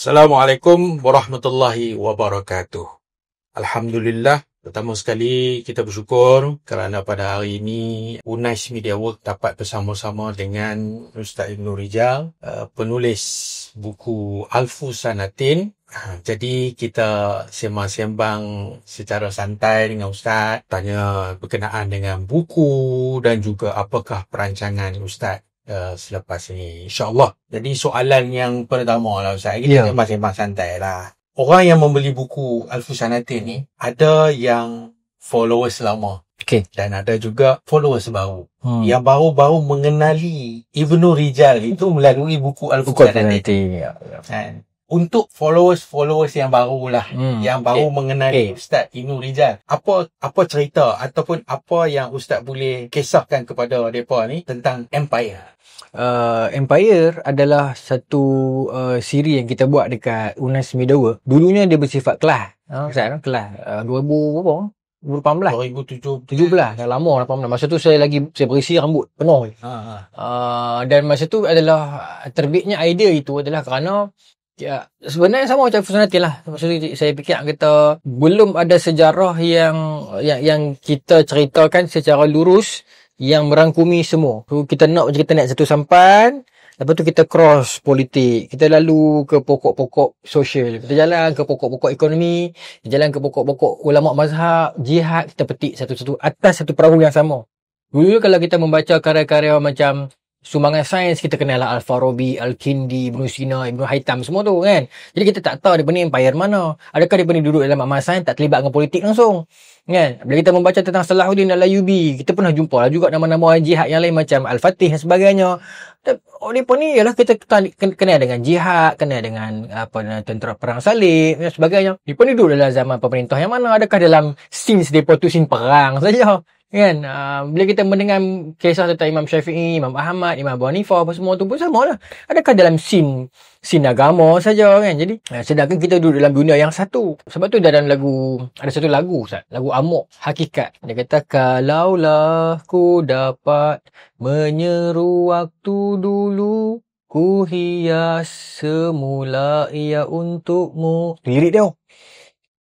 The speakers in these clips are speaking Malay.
Assalamualaikum warahmatullahi wabarakatuh. Alhamdulillah, pertama sekali kita bersyukur kerana pada hari ini Unais Media Work dapat bersama-sama dengan Ustaz Ibnu Rijal, penulis buku Alfus Sanatin. Jadi kita sembang-sembang secara santai dengan Ustaz, tanya berkenaan dengan buku dan juga apakah perancangan Ustaz selepas ini, insyaAllah. Jadi soalan yang pertama lah Ustaz, kita sembang-sembang santai lah. Orang yang membeli buku Alfus Sanatin ni, ada yang followers lama, dan ada juga followers baru. Yang baru-baru mengenali Ibnu Rijal itu melalui buku Alfus Sanatin. Untuk followers yang baru lah, yang baru mengenali Ustaz Ibnu Rijal, apa cerita ataupun apa yang Ustaz boleh kisahkan kepada mereka ni tentang Empire? Empire adalah satu siri yang kita buat dekat Unais Media Work. Dulunya dia bersifat kelas. Kelas 2018 dah lama 18. Masa tu saya berisi rambut penuh. Dan masa tu adalah terbitnya idea itu adalah kerana sebenarnya sama macam Alfus Sanatin lah. Maksudnya saya fikir kita belum ada sejarah yang kita ceritakan secara lurus yang merangkumi semua. So, kita naik satu sampan, lepas tu kita cross politik, kita lalu ke pokok-pokok sosial, kita jalan ke pokok-pokok ekonomi, kita jalan ke pokok-pokok ulama mazhab, jihad, kita petik satu-satu atas satu perahu yang sama. Dulu kalau kita membaca karya-karya macam sumbangan sains, kita kenal lah Al-Farabi, Al-Kindi, Ibn Sina, Ibn Haytham, semua tu kan. Jadi kita tak tahu dia ni empire mana. Adakah dia ni duduk dalam makmal sains, tak terlibat dengan politik langsung kan. Bila kita membaca tentang Salahuddin Al-Ayyubi, kita pernah jumpa lah juga nama-nama jihad yang lain macam Al-Fatih dan sebagainya. Mereka ni ialah kita kenal dengan jihad, kenal dengan tentera perang salib dan sebagainya. Mereka ni duduk dalam zaman pemerintah yang mana? Adakah dalam scene mereka tu scene perang saja kan? Bila kita mendengar kisah tentang Imam Syafi'i, Imam Ahmad, Imam Abu Hanifah, apa semua tu pun sama lah. Adakah dalam scene agama saja kan? Jadi sedangkan kita duduk dalam dunia yang satu. Sebab tu dalam ada satu lagu Ustaz, lagu Amok Hakikat, dia kata kalaulah ku dapat menyeru waktu dulu, ku hias semula ia untukmu. Lirik dia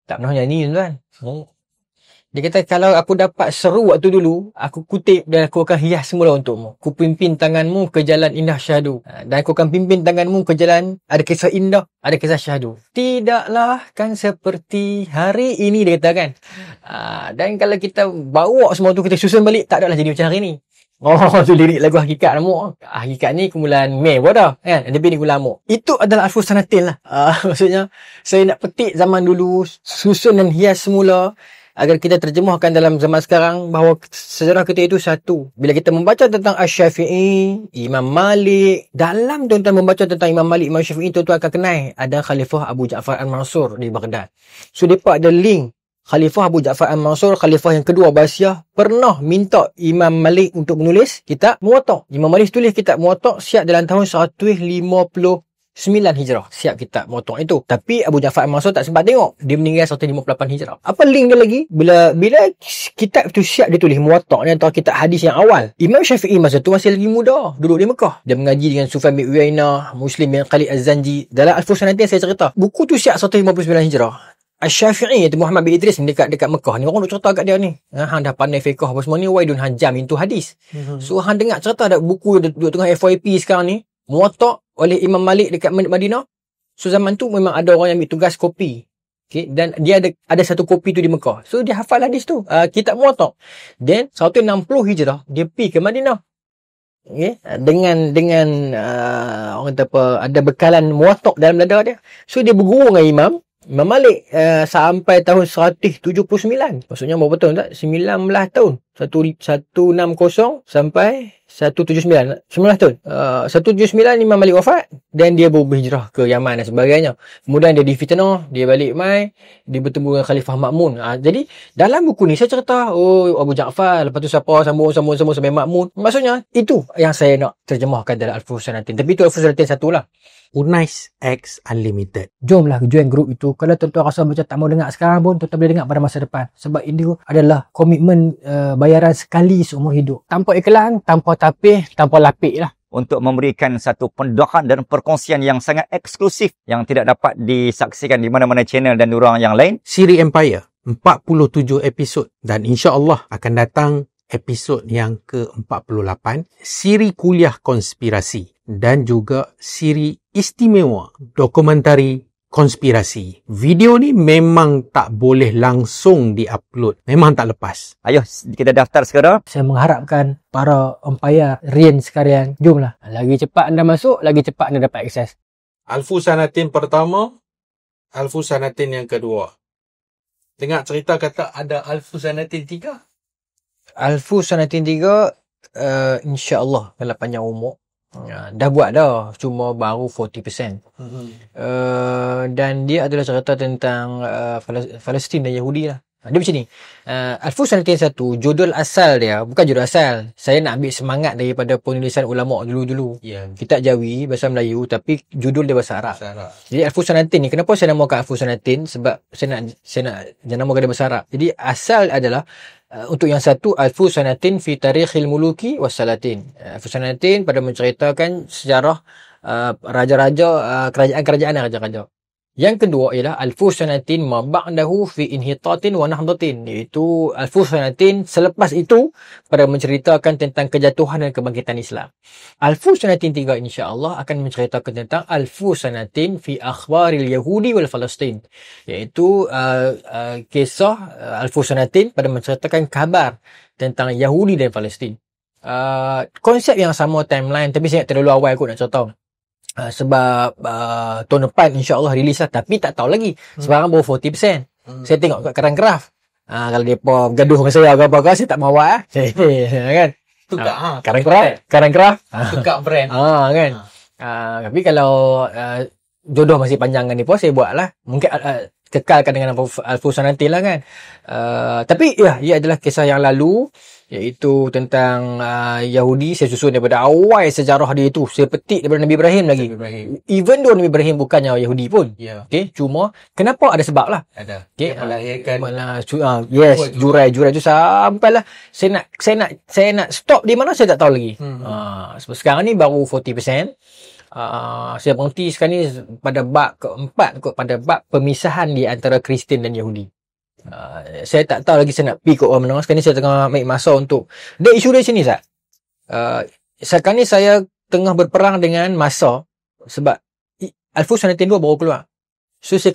tak pernah nyanyi tuan. Dia kata kalau aku dapat seru waktu dulu, aku kutip dan aku akan hias semula untukmu. Ku pimpin tanganmu ke jalan indah syahdu. Dan aku akan pimpin tanganmu ke jalan ada kisah indah, ada kisah syahdu. Tidaklah kan seperti hari ini, dia kata kan. Dan kalau kita bawa semua tu, kita susun balik, tak adalah jadi macam hari ni. Tu lirik lagu Hakikat Amok. Hakikat ni kumpulan Mei dah kan. Lebih ni kumpulan Amok. Itu adalah Alfus Sanatin lah. Maksudnya saya nak petik zaman dulu, susun dan hias semula, agar kita terjemahkan dalam zaman sekarang bahawa sejarah kita itu satu. Bila kita membaca tentang Asy-Syafi'i, Imam Malik, dalam tuan-tuan membaca tentang Imam Malik, Imam Syafi'i, tuan-tuan akan kenal ada Khalifah Abu Ja'far Al-Mansur di Baghdad. So mereka ada link. Khalifah Abu Ja'far Al-Mansur, Khalifah yang kedua Abbasiyah, pernah minta Imam Malik untuk menulis kitab Muwatta'. Imam Malik tulis kitab Muwatta' siap dalam tahun 159 Hijrah, siap kitab Muwatta' itu. Tapi Abu Ja'far Al-Mansur tak sempat tengok. Dia meninggal 158 Hijrah. Apa link dia lagi? Bila kitab itu siap dia tulis, Muwatta' ni antara kitab hadis yang awal. Imam Syafi'i masa tu masih lagi muda, duduk di Mekah. Dia mengaji dengan Sufyan bin Uyainah, Muslim bin Khalid Az-Zanji. Dalam Alfus Sanatin saya cerita, buku tu siap 159 Hijrah. Asy-Syafi'i iaitu Muhammad bin Idris dekat Mekah ni, orang nak cerita kat dia ni. Hang dah pandai fiqh apa semua ni, why don't hang jam into hadis. So hang dengar cerita ada buku duduk tengah FYP sekarang ni, Muwatta' oleh Imam Malik dekat Madinah. So zaman tu memang ada orang yang ambil tugas kopi. Dan dia ada satu kopi tu di Mekah. So dia hafal hadis tu, kitab Muwatta'. Then 160 Hijrah dia pergi ke Madinah. Dengan orang kata apa, ada bekalan Muwatta' dalam dada dia. So dia berguru dengan Imam Malik sampai tahun 179. Maksudnya berapa tahun tak? 19 tahun. 160 sampai 179. 19 tahun. 179 Imam Malik wafat dan dia berhijrah ke Yaman dan sebagainya. Kemudian dia difitnah, dia balik mai, dia bertemu dengan Khalifah Ma'mun. Jadi dalam buku ni saya cerita, Abu Ja'far, lepas tu siapa sambung sampai Ma'mun. Maksudnya itu yang saya nak terjemahkan dalam Alfus Sanatin. Tapi itu Alfus Sanatin satulah. Unais X Unlimited. Jomlah join grup itu. Kalau tuan-tuan rasa macam tak mau dengar sekarang pun, tuan-tuan boleh dengar pada masa depan. Sebab ini adalah komitmen bayaran sekali seumur hidup. Tanpa iklan, tanpa tapih, tanpa lapik lah. untuk memberikan satu pendedahan dan perkongsian yang sangat eksklusif yang tidak dapat disaksikan di mana-mana channel dan diorang yang lain. Siri Empire 47 episod dan insya-Allah akan datang episod yang ke-48, siri kuliah konspirasi dan juga siri istimewa dokumentari konspirasi. Video ni memang tak boleh langsung diupload. Memang tak lepas. Ayo kita daftar sekarang. Saya mengharapkan para umpire Rien sekalian, jomlah. Lagi cepat anda masuk, lagi cepat anda dapat akses. Alfu Sanatin pertama, Alfu Sanatin yang kedua. Dengar cerita kata ada Alfu Sanatin 3. Alfu Sanatin 3, insya-Allah kalau panjang umur. Dah buat dah, cuma baru 40%. Dan dia adalah cerita tentang Palestin dan Yahudi lah. Dia macam ni. Alfu Sanatin 1, judul asal dia, bukan judul asal. Saya nak ambil semangat daripada penulisan ulama' dulu-dulu. Kitab Jawi, bahasa Melayu, tapi judul dia bahasa Arab. Jadi Alfu Sanatin ni, kenapa saya namakan Alfu Sanatin? Sebab saya nak namakan dia bahasa Arab. Jadi asal adalah untuk yang satu, Alfu Sanatin fi Tarikhil Muluki Wassalatin. Alfu Sanatin pada menceritakan sejarah raja-raja, kerajaan-kerajaan dan raja-raja. Yang kedua ialah Alfu Sanatin ma ba'dahu fi inhitatin wa nahdatin, iaitu Alfu Sanatin selepas itu pada menceritakan tentang kejatuhan dan kebangkitan Islam. Alfu Sanatin 3 insya-Allah akan menceritakan tentang Alfu Sanatin fi akhbaril Yahudi wal Palestin, iaitu kisah Alfu Sanatin pada menceritakan kabar tentang Yahudi dan Palestin. Konsep yang sama, timeline, tapi saya terlalu awal kot nak cerita. Sebab tahun depan insya-Allah release lah, tapi tak tahu lagi. Sekarang baru 40%. Saya tengok kat Karang Craft. Kalau depa gaduh dengan saya apa-apa, saya tak mahu kan. Tukar Karang Craft. Tukar brand. Kan. Tapi kalau jodoh masih panjang dengan depa, saya buat lah. Mungkin kekalkan dengan Alfu Sanatin lah kan. Tapi ia adalah kisah yang lalu, iaitu tentang Yahudi. Saya susun daripada awal sejarah dia itu. Saya petik daripada Nabi Ibrahim lagi. Even though Nabi Ibrahim bukannya Yahudi pun. Okay, cuma kenapa ada sebab lah. Ada. Okay, melahirkan. Jurai tu sampailah. Saya nak stop di mana saya tak tahu lagi. Sebab sekarang ni baru 40%. Saya berhenti sekarang ni pada bab keempat kot, pada bab pemisahan di antara Kristian dan Yahudi. Saya tak tahu lagi saya nak pergi ke orang mana. Sekarang ni saya tengah ambil masa untuk isu dari sini Zat. Sekarang ni saya tengah berperang dengan masa, sebab Alfu Sanatin 2 baru keluar. So saya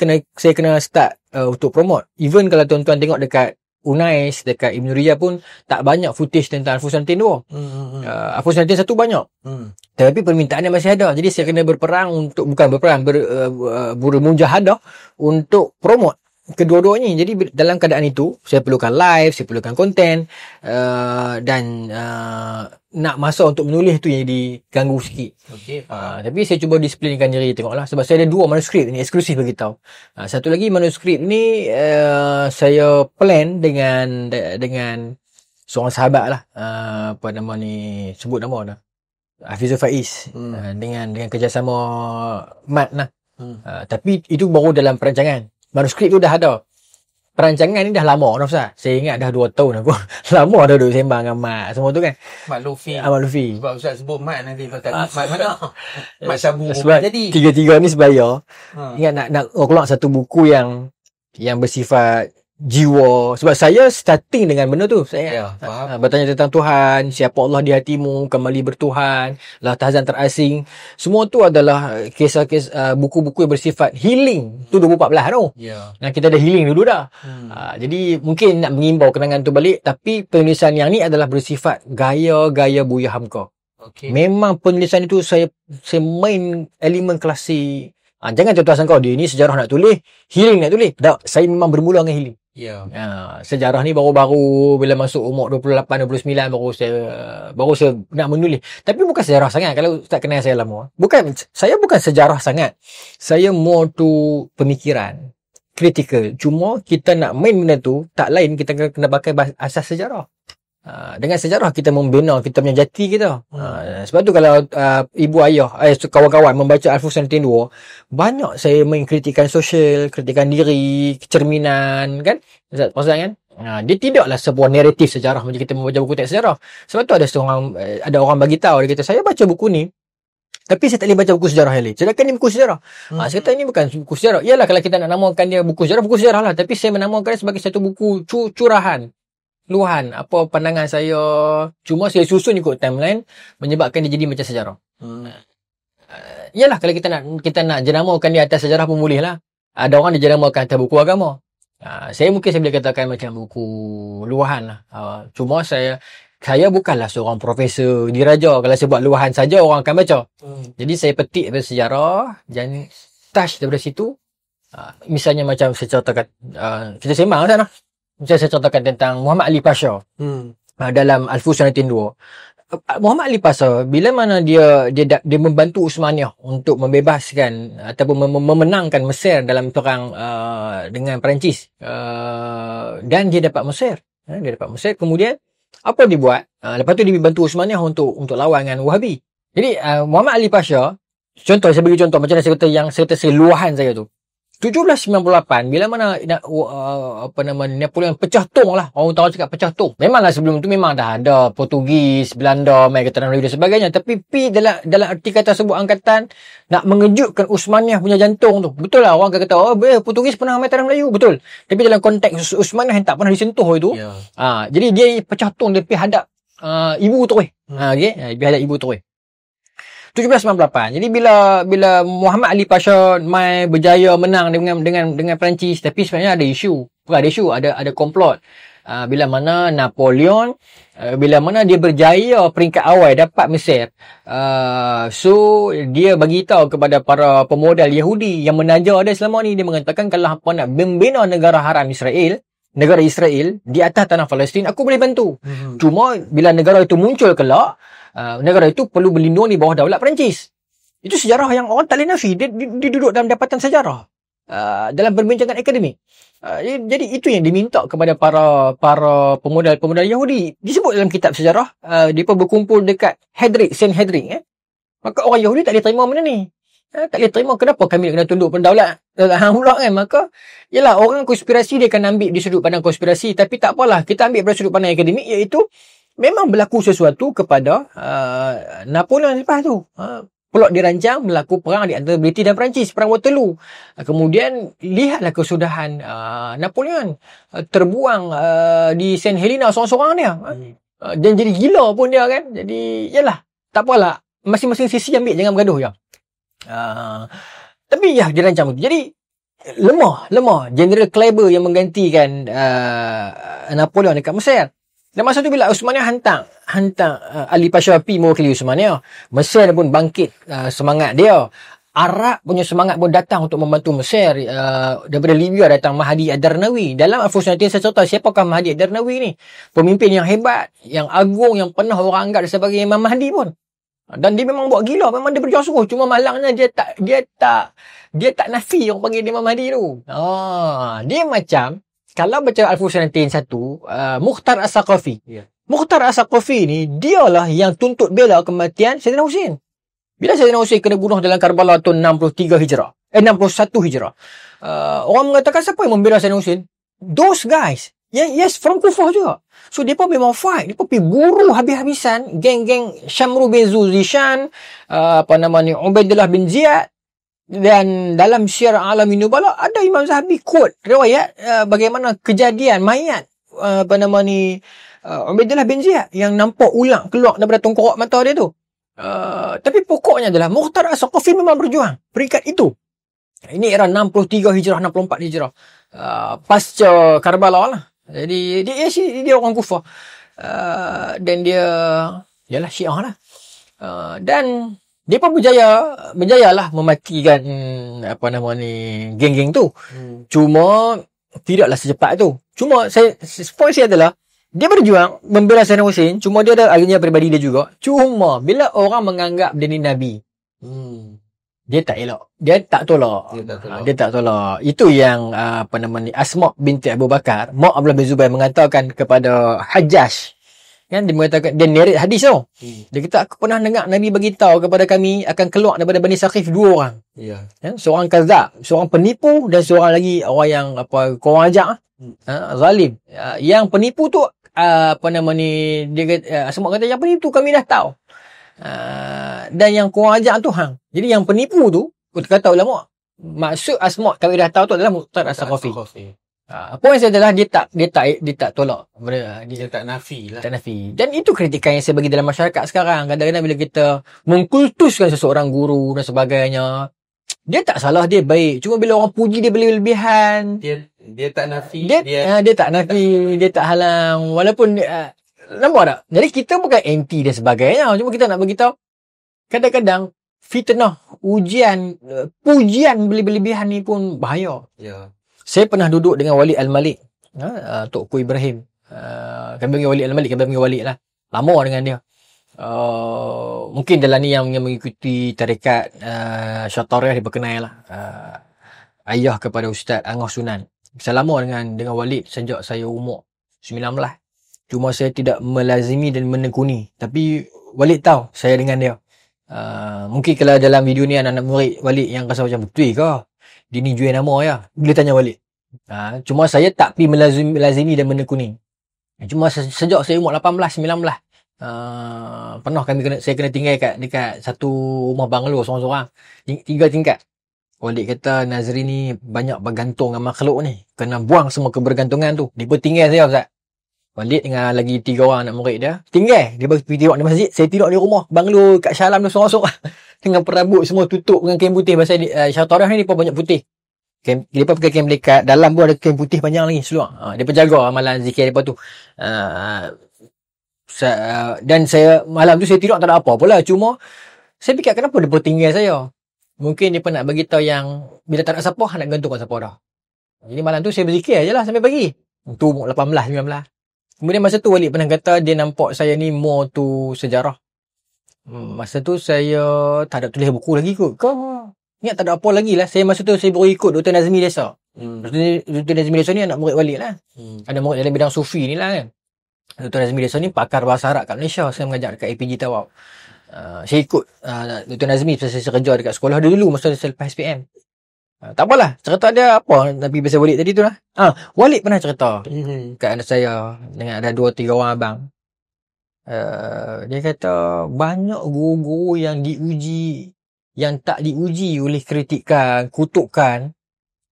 kena start untuk promote. Even kalau tuan-tuan tengok dekat Unais, dekat Ibn Riyah pun tak banyak footage tentang Alfu Sanatin 2. Alfu Sanatin 1 banyak. Tapi permintaannya masih ada. Jadi saya kena berperang untuk, bukan berperang, bermujahadah untuk promote kedua-duanya. Jadi dalam keadaan itu saya perlukan live, saya perlukan konten, dan nak masa untuk menulis tu yang diganggu sikit. Tapi saya cuba disiplinkan diri, tengoklah, sebab saya ada 2 manuskrip ni eksklusif bagi tahu. Satu lagi manuskrip ni saya plan dengan seorang sahabat lah, apa nama ni, sebut nama dah, Hafizul Faiz, dengan kerjasama Mat lah. Tapi itu baru dalam perancangan. Manuskrip tu dah ada. Perancangan ni dah lama dah Ustaz. Saya ingat dah 2 tahun aku. Lama dah duduk sembang dengan Mat semua tu kan. Mat Lufi. Mat Lufi. Sebab Ustaz sebut Mat nanti pakai Mat mana? Mat Sabu. Sebab jadi tiga-tiga ni sebaya. Ingat nak keluar satu buku yang bersifat jiwa. Sebab saya starting dengan benda tu. Saya bertanya tentang Tuhan, siapa Allah di hatimu, kembali bertuhan, lah tahzan terasing. Semua tu adalah kisah-kisah, buku-buku yang bersifat healing. Tu 2014 tu. Nah, kita dah healing dulu dah. Jadi mungkin nak mengimbau kenangan tu balik, tapi penulisan yang ni adalah bersifat gaya-gaya Buya Hamka. Memang penulisan itu saya main elemen klasik. Jangan tuan-tuan sangka dia ni sejarah nak tulis, healing nak tulis. Tak, saya memang bermula dengan healing. Sejarah ni baru-baru bila masuk umur 28, 29 baru saya nak menulis. Tapi bukan sejarah sangat. Kalau tak kenal saya lama, saya bukan sejarah sangat. Saya more to pemikiran critical. Cuma kita nak main benda tu tak lain, kita kena pakai asas sejarah. Dengan sejarah kita membina kita punya jati kita. Sebab tu kalau ibu ayah, kawan-kawan membaca Alfu Sanatin 2, banyak saya mengkritikan sosial, kritikan diri, cerminan kan. Ustaz perasan kan? Dia tidaklah sebuah naratif sejarah macam kita membaca buku teks sejarah. Sebab tu ada orang bagi tahu, dia kata saya baca buku ni tapi saya tak boleh baca buku sejarah yang lain. Sedangkan ni buku sejarah. Saya kata ini bukan buku sejarah. Yalah, kalau kita nak namakan dia buku sejarah lah. Tapi saya menamakan dia sebagai satu buku curahan, luahan, apa pandangan saya. Cuma saya susun ikut timeline, menyebabkan dia jadi macam sejarah. Yalah, kalau kita nak jenamakan dia atas sejarah pun boleh lah. Ada orang dia jenamakan atas buku agama. Saya boleh katakan macam buku luahan lah. Cuma saya bukanlah seorang profesor diraja. Kalau saya buat luahan saja, orang akan baca. Jadi saya petik daripada sejarah dan touch daripada situ. Misalnya macam saya ceritakan, kita sembang sana. Misalnya saya ceritakan tentang Muhammad Ali Pasha dalam Al-Fusun 1902. Muhammad Ali Pasha, bila mana dia membantu Uthmaniyah untuk membebaskan ataupun memenangkan Mesir dalam perang dengan Perancis, dan dia dapat Mesir. Kemudian apa dia buat? Lepas tu dia dibantu Uthmaniyah untuk lawan dengan Wahabi. Jadi Muhammad Ali Pasha, saya bagi contoh macam mana saya kata luahan saya tu. 1798, bila mana Napoleon pecah tong lah. Orang tahu cakap pecah tong. Memanglah sebelum tu memang dah ada Portugis, Belanda, Keterangan Melayu dan sebagainya. Tapi dalam arti kata sebuah angkatan nak mengejutkan Uthmaniyah punya jantung tu. Betul lah, orang kata, Portugis pernah main Keterangan Melayu. Betul. Tapi dalam konteks Uthmaniyah yang tak pernah disentuh itu, jadi dia pecah tong, dia pergi hadap ibu tu. Dia hadap ibu tu. 1798. Jadi bila Muhammad Ali Pasha berjaya menang dengan Perancis, tapi sebenarnya ada isu. Bukan ada isu, ada komplot. Bila mana Napoleon, bila mana dia berjaya peringkat awal dapat Mesir, so dia bagi tahu kepada para pemodal Yahudi yang menajar dia selama ni, dia mengatakan kalau apa nak membina negara haram Israel, negara Israel di atas tanah Palestin, aku boleh bantu. Cuma bila negara itu muncul kelak, negara itu perlu berlindung di bawah daulat Perancis. Itu sejarah yang orang tak boleh nafi. Dia duduk dalam dapatan sejarah, dalam perbincangan akademik. Jadi itu yang diminta kepada para pemodal Yahudi. Disebut dalam kitab sejarah, dia pun berkumpul dekat Saint Hedrick. Maka orang Yahudi tak boleh terima benda ni. Tak boleh terima, kenapa kami kena tunduk pada daulat hang pula kan. Maka yalah, orang konspirasi dia akan ambil di sudut pandang konspirasi. Tapi tak apalah, kita ambil pada sudut pandang akademik, iaitu memang berlaku sesuatu kepada Napoleon lepas tu. Plot dirancang berlaku perang di antara British dan Perancis, perang Waterloo. Kemudian lihatlah kesudahan Napoleon, terbuang di Saint Helena seorang-seorang dia. Dan jadi gila pun dia kan. Jadi yalah, tak apalah, masing-masing sisi ambil, jangan bergaduh je. Tapi ya, dirancang begitu. Jadi lemah General Kleber yang menggantikan Napoleon dekat Mesir. Dan masa tu bila Uthmaniyah hantar Ali Pasha pergi mewakili Uthmaniyah, Mesir pun bangkit semangat dia. Arab punya semangat pun datang untuk membantu Mesir. Daripada Libya datang Mahdi Ad-Darnawi. Dalam Al-Fusun saya cerita siapakah Mahdi Ad-Darnawi ni. Pemimpin yang hebat, yang agung, yang pernah orang anggap sebagai Imam Mahdi pun. Dan dia memang buat gila, memang dia berjuang sungguh. Cuma malangnya dia tak nafi orang panggil dia Imam Mahdi tu. Dia macam kalau baca Al-Fusun 1, Mukhtar As-Saqafi. Mukhtar As-Saqafi ni, dialah yang tuntut bela kematian Sayyidina Husain. Bila Sayyidina Husain kena bunuh dalam Karbala tahun 61 Hijrah. Orang mengatakan siapa yang membela Sayyidina Husain? Those guys. Yes, from Kufah juga. So, mereka memang fight. Mereka pergi buru habis-habisan geng-geng Syamru bin Zuzishan, Ubaidillah bin Ziyad. Dan dalam Syiar Alamin Nubala ada Imam Zahabi quote riwayat bagaimana kejadian mayat Ubaidillah bin Ziyad yang nampak ulang keluar daripada tengkorak mata dia tu. Tapi pokoknya adalah Mukhtar As-Saqafi memang berjuang peringkat itu. Ini era 63 Hijrah, 64 Hijrah. Pasca Karbala lah. Jadi dia orang Kufah. Dan dia ialah Syiah lah. Dan dia pun berjayalah mematikan geng-geng tu. Cuma tidaklah secepat tu. Cuma poin saya adalah dia berjuang membela Sayyidina Husain, cuma dia ada agenda peribadi dia juga. Cuma bila orang menganggap dia ni nabi, dia tak elok. Dia tak tolak. Itu yang Asma binti Abu Bakar, Mak Abdullah bin Zubair mengatakan kepada Hajjaj. Kan dia mengatakan, dia narrate hadis tau. Dia kata, aku pernah dengar Nabi beritahu kepada kami akan keluar daripada Bani Saqif 2 orang. Seorang kazab, seorang penipu, dan seorang lagi orang yang korang ajak. Zalim. Yang penipu tu apa nama ni, dia kata, Asma kata yang penipu kami dah tahu. Dan yang korang ajak tu hang. Jadi yang penipu tu, kata ulama, maksud Asma kami dah tahu tu adalah Mukhtar As-Saqafi. Poin saya adalah dia tak tolak. Dia tak nafi lah. Tak nafi. Dan itu kritikan yang saya bagi dalam masyarakat sekarang. Kadang-kadang bila kita mengkultuskan seseorang guru dan sebagainya, dia tak salah, dia baik. Cuma bila orang puji dia berlebihan, dia tak nafi. Dia tak nafi, dia tak halang. Walaupun nampak tak? Jadi kita bukan anti dan sebagainya. Cuma kita nak beritahu, kadang-kadang fitnah, pujian berlebihan ni pun bahaya. Ya. Saya pernah duduk dengan Wali Al-Malik, Tok Ku Ibrahim. Kami panggil Wali Al-Malik, kami panggil Wali lah. Lama dengan dia. Mungkin dalam ni yang mengikuti tarikat Syatariah dia berkenal lah. Ayah kepada Ustaz Angah Sunan. Saya lama dengan Walid sejak saya umur 19. Cuma saya tidak melazimi dan menekuni. Tapi Walid tahu saya dengan dia. Mungkin kalau dalam video ni anak-anak murid Walid yang rasa macam betul ke? Dia ni jual nama ya. Boleh tanya Walid. Cuma saya tak pergi melazimi dan menekuni. Cuma sejak saya umur 18, 19. Pernah saya kena tinggal dekat satu rumah banglo seorang-seorang. 3 tingkat. Walid kata Nazri ni banyak bergantung dengan makhluk ni. Kena buang semua kebergantungan tu. Dia pun tinggal saya Ustaz. Walid dengan lagi 3 orang anak murid dia. Tinggal. Dia pergi tidur di masjid. Saya tidur di rumah. Banglo kat Syalam tu seorang-seorang. Dengan perabot semua tutup dengan kain putih. Pasal Syatariah ni pun banyak putih. Dia pun pakai kain melekat. Dalam pun ada kain putih panjang lagi seluar. Dia penjaga amalan zikir dia tu. Dan saya malam tu saya tidur tak ada apa pula. Cuma saya fikir kenapa dia tinggal saya. Mungkin dia pun nak bagi tahu yang bila tak nak siapa, nak gantung kat siapa dah. Jadi malam tu saya berzikir je lah sampai pagi. Tu umur 18, 19. Kemudian masa tu Walid pernah kata dia nampak saya ni more tu sejarah. Masa tu saya tak ada tulis buku lagi kot. Ingat tak ada apa lagi lah. Masa tu saya baru ikut Dr. Nazmi Desa. Dr. Nazmi Desa ni anak murid Walid lah. Ada murid dalam bidang sufi ni lah kan. Dr. Nazmi Desa ni pakar bahasa Arab kat Malaysia. Saya mengajar dekat APG Tawau. Saya ikut Dr. Nazmi pasal saya kerja dekat sekolah dia dulu masa selepas SPM. Tak apalah, cerita dia apa Nabi pasal Walid tadi tu lah. Walid pernah cerita kat anak saya dengan ada 2-3 orang abang. Dia kata banyak guru-guru yang diuji, yang tak diuji oleh kritikan, kutukan,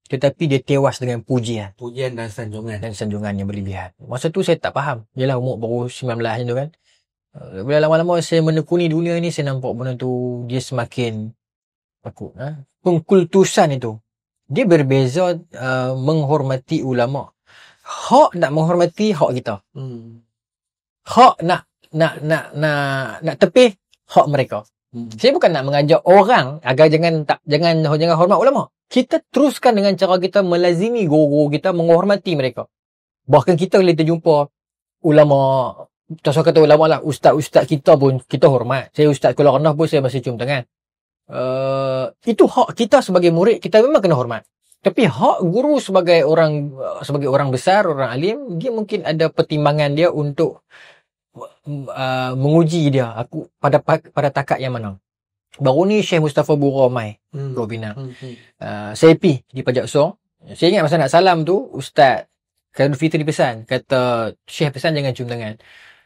tetapi dia tewas dengan pujian dan sanjungan yang berlebihan. Masa tu saya tak faham. Yalah umur baru 19 macam tu kan. Bila lama-lama saya menekuni dunia ni, saya nampak benda tu dia semakin takut. Pengkultusan itu dia berbeza. Menghormati ulama, hak nak menghormati hak kita. Hak nak tepih hak mereka. Saya bukan nak mengajak orang agar jangan hormat ulama. Kita teruskan dengan cara kita melazimi guru-guru kita, menghormati mereka. Bahkan kita bila kita jumpa ulama, tak usah kata ulama lah, ustaz-ustaz kita pun kita hormat. Saya ustaz sekolah rendah pun saya masih cium tangan. Itu hak kita sebagai murid, kita memang kena hormat. Tapi hak guru sebagai orang besar, orang alim, dia mungkin ada pertimbangan dia untuk menguji dia aku pada takat yang mana. Baru ni Syekh Mustafa Buramai Robina. Saya pergi di Pajak Song. Saya ingat masa nak salam tu Ustaz Khairul Fitri pesan, kata Syekh pesan jangan cium tangan.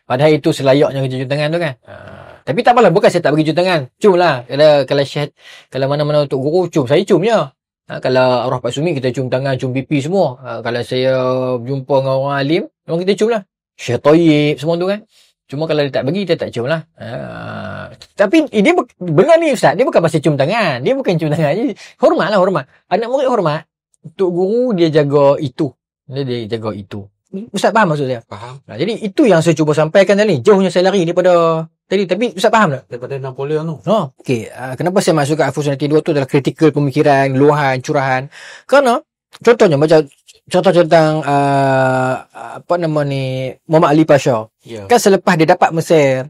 Padahal itu selayaknya cium tangan tu kan. Tapi tak apalah, bukan saya tak bagi cium tangan. Cium lah. Kalau Syekh, kalau mana-mana untuk guru, cium. Saya cium je. Kalau arwah Pak Sumi, kita cium tangan, cium pipi semua. Kalau saya jumpa dengan orang alim, memang kita cium lah. Syekh Tayyib, semua tu kan. Cuma kalau dia tak bagi, kita tak cium lah. Tapi dia benar ni Ustaz, dia bukan pasal cium tangan. Dia bukan cium tangan. Hormat lah, hormat. Anak murid hormat. Untuk guru, dia jaga itu. Dia jaga itu. Ustaz faham maksud saya? Faham. Jadi itu yang saya cuba sampaikan tadi. Jauhnya saya lari daripada tadi. Tapi Ustaz faham tak? Daripada Napoleon tu. Okey. Kenapa saya masuk ke Alfus 92 tu adalah kritikal pemikiran, luahan, curahan. Kerana contohnya macam contoh tentang Muhammad Ali Pasha. Kan selepas dia dapat Mesir,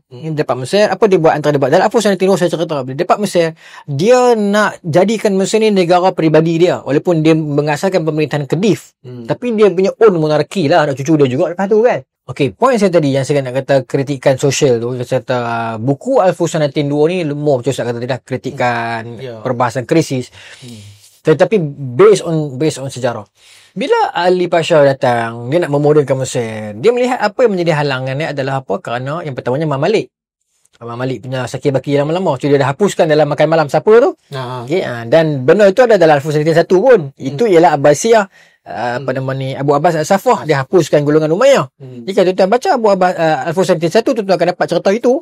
apa dia buat antara debat? Dalam Alfus 92 saya cerita, dia dapat Mesir, dia nak jadikan Mesir ni negara peribadi dia. Walaupun dia mengasaskan pemerintahan Kedif, tapi dia punya own monarki lah, anak cucu dia juga lepas tu kan. Okey, poin saya tadi yang saya nak kata kritikan sosial tu, saya kata buku Alfus 92 ni lemah macam saya kata tadi dah, kritikan perbahasan krisis. Tetapi based on sejarah. Bila Ali Pasha datang, dia nak memodernkan Mesir. Dia melihat apa yang menjadi halangannya adalah apa? Kerana yang pertamanya Imam Malik. Imam Malik punya sakit baki lama-lama. So, dia dah hapuskan dalam makan malam siapa tu. Okay, dan benda itu ada dalam Al-Fusul 1 pun. Itu ialah Abbasiyah. Abu Abbas Al-Safah. Dia hapuskan golongan Umayyah. Jika tuan-tuan baca Abu Abbas Al-Fusul 1, tuan-tuan akan dapat cerita itu.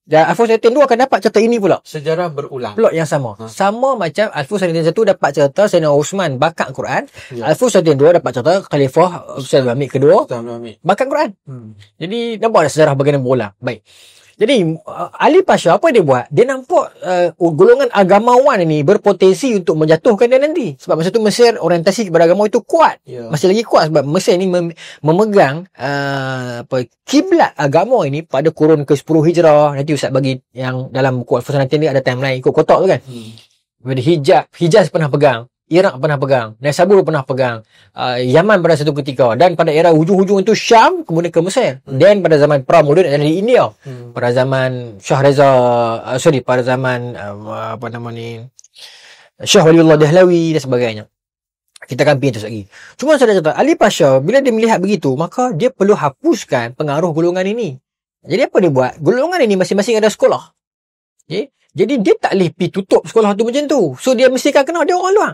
Dan Al-Fusul 2 akan dapat cerita ini pula. Sejarah berulang. Plot yang sama. Sama macam Al-Fusul 1 dapat cerita Sayyidina Osman bakar Quran. Al-Fusul 2 dapat cerita Khalifah Sulaiman Hamid kedua bakar Quran. Jadi nampak ada sejarah bagaimana berulang. Baik. Jadi Ali Pasha apa dia buat? Dia nampak golongan agamawan ini berpotensi untuk menjatuhkan dia nanti. Sebab masa tu Mesir orientasi kepada agama itu kuat. Masih lagi kuat sebab Mesir ini memegang kiblat agama ini pada kurun ke-10 Hijrah. Nanti Ustaz bagi yang dalam buku Al-Fusul ni ada timeline ikut kotak tu kan. Hijaz pernah pegang. Iraq pernah pegang, Naisabur pernah pegang, Yaman pada satu ketika, dan pada era hujung-hujung itu Syam, kemudian ke Mesir, dan pada zaman pra-modern ada di India, pada zaman Shah Reza, pada zaman Shah Waliullah Dahlawi dan sebagainya. Kita akan pergi terus lagi. Cuma saya dah kata, Ali Pasha bila dia melihat begitu, maka dia perlu hapuskan pengaruh golongan ini. Jadi apa dia buat? Golongan ini masing-masing ada sekolah. Okay? Jadi dia tak boleh pergi tutup sekolah tu macam tu. So dia mesti akan kena dia orang luar.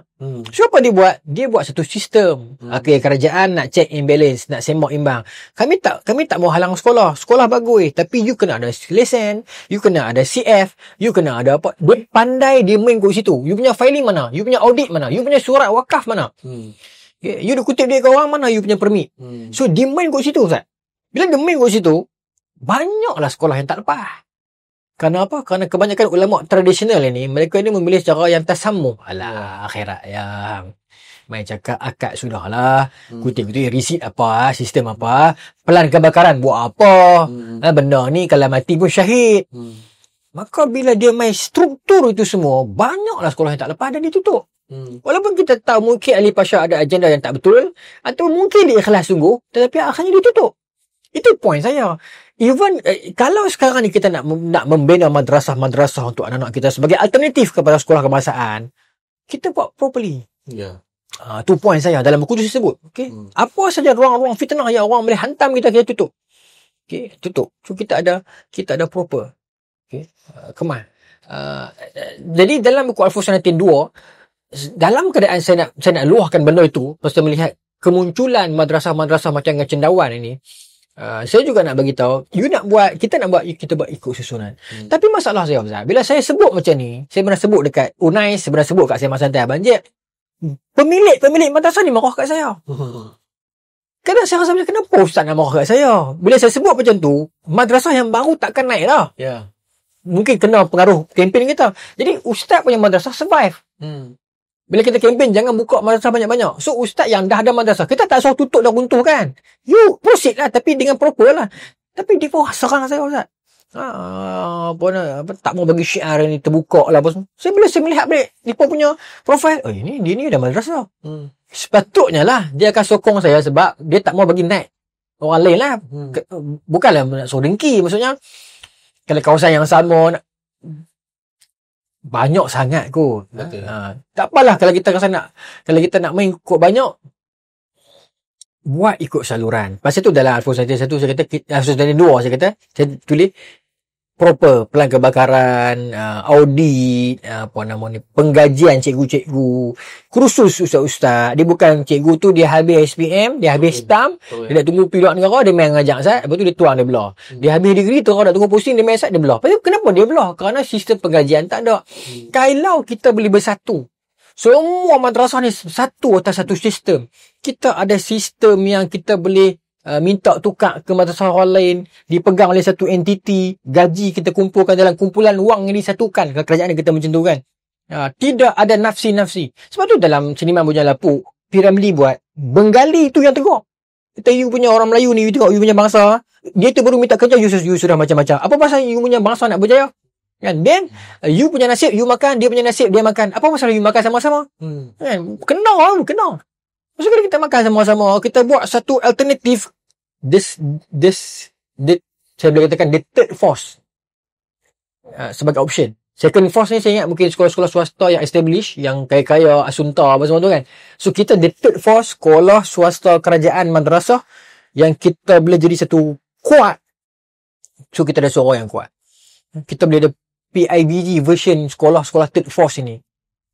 So apa dia buat? Dia buat satu sistem. Okay, kerajaan nak check and balance, nak sembang imbang. Kami tak mau halang sekolah. Sekolah bagus, tapi you kena ada lesen, you kena ada CF, you kena ada apa. Dia pandai dia main kat situ. You punya filing mana? You punya audit mana? You punya surat wakaf mana? Okay, you dah kutip duit ke orang mana? You punya permit. So dia main kat situ, Ustaz. Bila dia main kat situ, banyaklah sekolah yang tak lepas. Kerana apa? Kerana kebanyakan ulama tradisional ini, mereka ini memilih cara yang tasammuh. Alah, akhirat yang main cakap akad sudahlah. Kutip-kutip risit apa, sistem apa, pelan kebakaran buat apa. Benda ni kalau mati pun syahid. Maka bila dia main struktur itu semua, banyaklah sekolah yang tak lepas dan ditutup. Walaupun kita tahu mungkin Ali Pasha ada agenda yang tak betul, atau mungkin dia ikhlas sungguh, tetapi akhirnya ditutup. Itu point saya. Even kalau sekarang ni kita nak membina madrasah-madrasah untuk anak-anak kita sebagai alternatif kepada sekolah kebangsaan, kita buat properly. Tu point saya dalam buku tu sebut. Okay? Apa saja ruang-ruang fitnah yang orang boleh hantam kita tutup. Okay? Tutup. So kita ada proper. Okay? Kemal. Jadi dalam buku Al-Fusul 2, dalam keadaan saya nak luahkan benda itu, pasal melihat kemunculan madrasah-madrasah macam Cendawan ini, saya juga nak bagi tahu, kita nak buat ikut susunan. Tapi masalah saya, Ustaz, bila saya sebut macam ni, saya pernah sebut dekat Unais, saya pernah sebut kat Sembang Santai Abang Jeb, pemilik madrasah ni marah kat saya. Kadang saya rasa macam, kenapa Ustaz nak marah kat saya? Bila saya sebut macam tu, madrasah yang baru takkan naik lah. Mungkin kena pengaruh kempen kita. Jadi Ustaz punya madrasah survive. Bila kita kempen, jangan buka madrasah banyak-banyak. So, Ustaz yang dah ada madrasah, kita tak suruh tutup dan runtuh kan. You proceed lah, tapi dengan proper lah. Tapi dia pun serang saya, Ustaz. Tak mau bagi syiar ni terbuka lah. Bila saya melihat balik, dia pun punya profil, dia ni ada madrasah. Sepatutnya lah, dia akan sokong saya sebab dia tak mau bagi naik orang lain lah. Bukanlah nak suruh dengki, maksudnya. Kalau kawasan yang sama, banyak sangat kot. Tak apalah kalau kita nak main kot banyak, buat ikut saluran. Pasal tu dalam Al-Fusul 1 saya kata, Al-Fusul 2 saya tulis proper, pelan kebakaran, audit, penggajian cikgu-cikgu, kursus ustaz-ustaz. Dia bukan cikgu tu dia habis SPM, dia habis stamp, dia nak tunggu pilot negara, dia main ngajak Ustaz, lepas tu dia tuang dia belah. Dia habis degree tu, orang nak tunggu posting, dia main Ustaz, dia belah. Lepas tu kenapa dia belah? Kerana sistem penggajian tak ada. Kalau kita boleh bersatu, semua madrasah ni satu atas satu sistem, kita ada sistem yang kita boleh minta tukar ke madrasah orang lain, dipegang oleh satu entiti, gaji kita kumpulkan dalam kumpulan wang yang disatukan. Kerajaan kita macam tu kan. Tidak ada nafsi-nafsi. Sebab tu dalam seniman Bujang Lapuk, Piramli buat, Bengali tu yang tegak. Kita you punya orang Melayu ni, you tengok you punya bangsa, dia tu baru minta kerja, you sudah macam-macam. Apa pasal you punya bangsa nak berjaya? Kan? Then, you punya nasib, you makan, dia punya nasib, dia makan. Apa masalah you makan sama-sama? Kan? Kena. Maksudnya kita makan sama-sama, kita buat satu alternatif, saya boleh katakan the third force sebagai option. Second force ni saya ingat mungkin sekolah-sekolah swasta yang establish, yang kaya-kaya, Asunta apa semua tu kan. So kita the third force, sekolah swasta kerajaan madrasah yang kita boleh jadi satu kuat. So kita ada suara yang kuat. Kita boleh ada PIBG version sekolah-sekolah third force ini.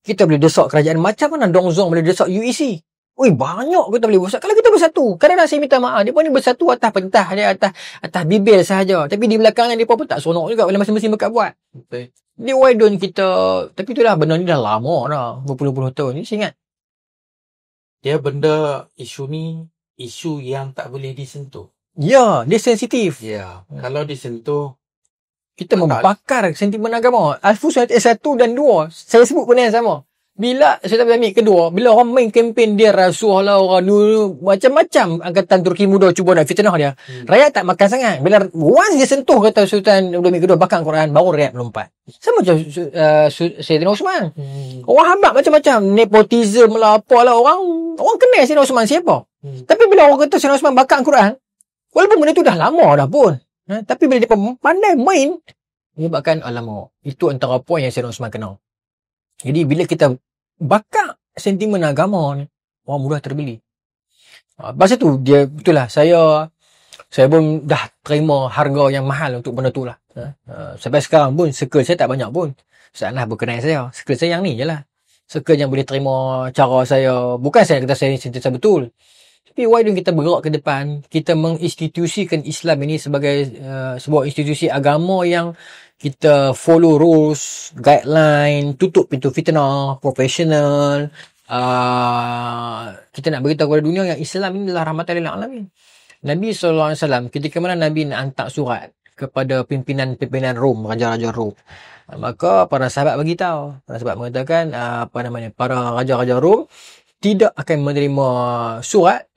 Kita boleh desak kerajaan macam mana Dong Zong boleh desak UEC. Oi, banyak kita boleh bersatu. Kalau kita bersatu, kadang-kadang saya minta maaf, dia pun ni bersatu atas pentah dia, atas bibir sahaja. Tapi di belakangnya dia pun tak seronok juga bila masing-masing berkat buat. Betul. Ni why don't kita, tapi itulah benda ni dah lama dah, berpuluh-puluh tahun ni saya ingat. Dia benda isu ni, isu yang tak boleh disentuh. Ya, dia sensitif. Ya. Kalau disentuh, Kita membakar sentimen agama. Al-Fus 1 dan 2, saya sebut benda yang sama. Bila saya tak ambil kedua, bila orang main kempen dia rasuah lah orang dulu, macam-macam angkatan Turki muda cuba nak fitnah dia. Rakyat tak makan sangat. Bila once dia sentuh kata Sultan Abdul kedua bakar Quran, baru rakyat melompat. Sama macam Sayyidina Osman. Orang habak macam-macam, nepotism lah, apalah, orang kenal Sayyidina Osman siapa. Tapi bila orang kata Sayyidina Osman bakar Quran, walaupun benda tu dah lama dah pun, tapi bila dia pandai main, menyebabkan alamak. Itu antara poin yang Sayyidina Osman kenal. Jadi bila kita bakar sentimen agama ni, orang mudah terbeli. Masa tu dia, itulah saya pun dah terima harga yang mahal untuk benda tu lah. Sampai sekarang pun circle saya tak banyak pun. Salah berkenaan saya. Circle saya yang ni je lah. Circle yang boleh terima cara saya. Bukan saya kata saya sentiasa betul. Tapi why don't kita bergerak ke depan, kita menginstitusikan Islam ini sebagai sebuah institusi agama yang kita follow rules, guideline, tutup pintu fitnah, profesional. Kita nak beritahu kepada dunia yang Islam ini adalah rahmatan lil alamin. Nabi SAW, ketika mana Nabi nak hantar surat kepada pimpinan Rom, raja-raja Rom, maka para sahabat beritahu, para sahabat mengatakan para raja-raja Rom tidak akan menerima surat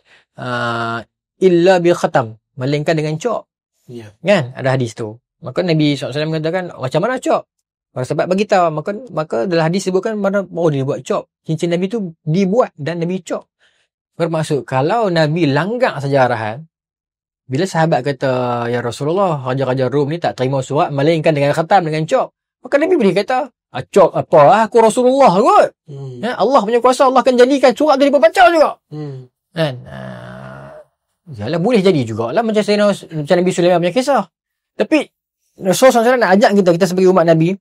illa bil khatam, melainkan dengan cok. Ya. Kan? Ada hadis tu. Maka Nabi SAW mengatakan, macam mana cok? Para sahabat beritahu, maka dalam hadis sebutkan baru dia buat cok. Cincin Nabi tu dibuat dan Nabi cok. Bermaksud, kalau Nabi langgar saja arahan, bila sahabat kata, ya Rasulullah, raja-raja Rom ni tak terima surat, melainkan dengan khatam, dengan cok. Maka Nabi boleh kata, cok apa? Aku Rasulullah kot. Allah punya kuasa, Allah akan jadikan surat tu dibaca juga. Kan? Yalah, boleh jadi jugalah macam Nabi Sulaiman punya kisah. Tapi Rasulullah SAW nak ajak kita sebagai umat Nabi,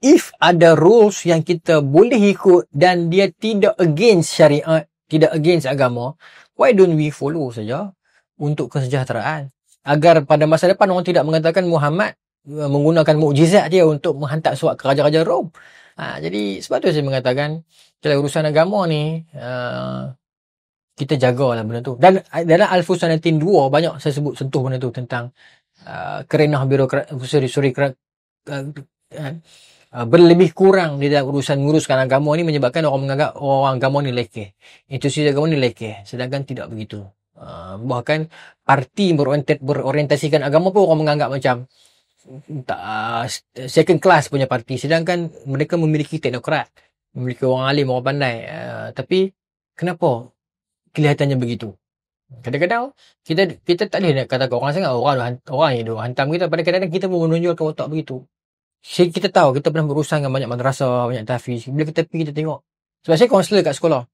if ada rules yang kita boleh ikut dan dia tidak against syariat, tidak against agama, why don't we follow saja untuk kesejahteraan? Agar pada masa depan orang tidak mengatakan Muhammad menggunakan mukjizat dia untuk menghantar surat ke raja-raja Rom. Jadi sebab tu saya mengatakan dalam urusan agama ni, kita jagalah benda tu. Dan dalam Al-Furqan 2 banyak saya sebut sentuh benda tu tentang kerenah birokrat, berlebih kurang di dalam menguruskan agama ni menyebabkan orang menganggap orang agama ni lekeh. Institusi agama ni lekeh. Sedangkan tidak begitu. Bahkan parti berorientasikan agama pun orang menganggap macam second class punya parti. Sedangkan mereka memiliki teknokrat, memiliki orang alim, orang pandai. Tapi kenapa kelihatannya begitu? Kadang-kadang kita tak boleh nak kata orang sangat orang yang hantam kita. Pada kadang-kadang kita pun menunjukkan watak begitu. Kita tahu kita pernah berurusan dengan banyak madrasah, banyak tahfiz. Bila kita pergi kita tengok. Sebab saya kaunselor kat sekolah.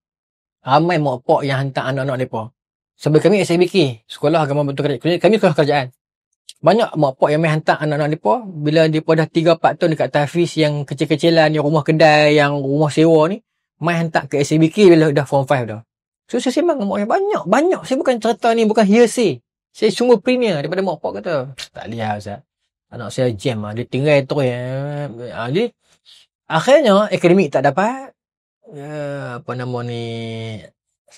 Ramai mak pak yang hantar anak-anak mereka. Sebab kami SABK, sekolah agama bentuk kerajaan. Kami sekolah kerajaan. Banyak mak pak yang main hantar anak-anak mereka. Bila mereka dah 3-4 tahun dekat tahfiz yang kecil-kecilan, yang rumah kedai, yang rumah sewa ni, main hantar ke SABK bila dah form 5 dah. So saya sembang dengan mak yang banyak. Saya bukan cerita ni, bukan hearsay. Saya sungguh premier daripada mak pak kata. Tak lihat Ustaz. Anak saya jam lah. Dia tinggal terus. Jadi, akhirnya, akademik tak dapat.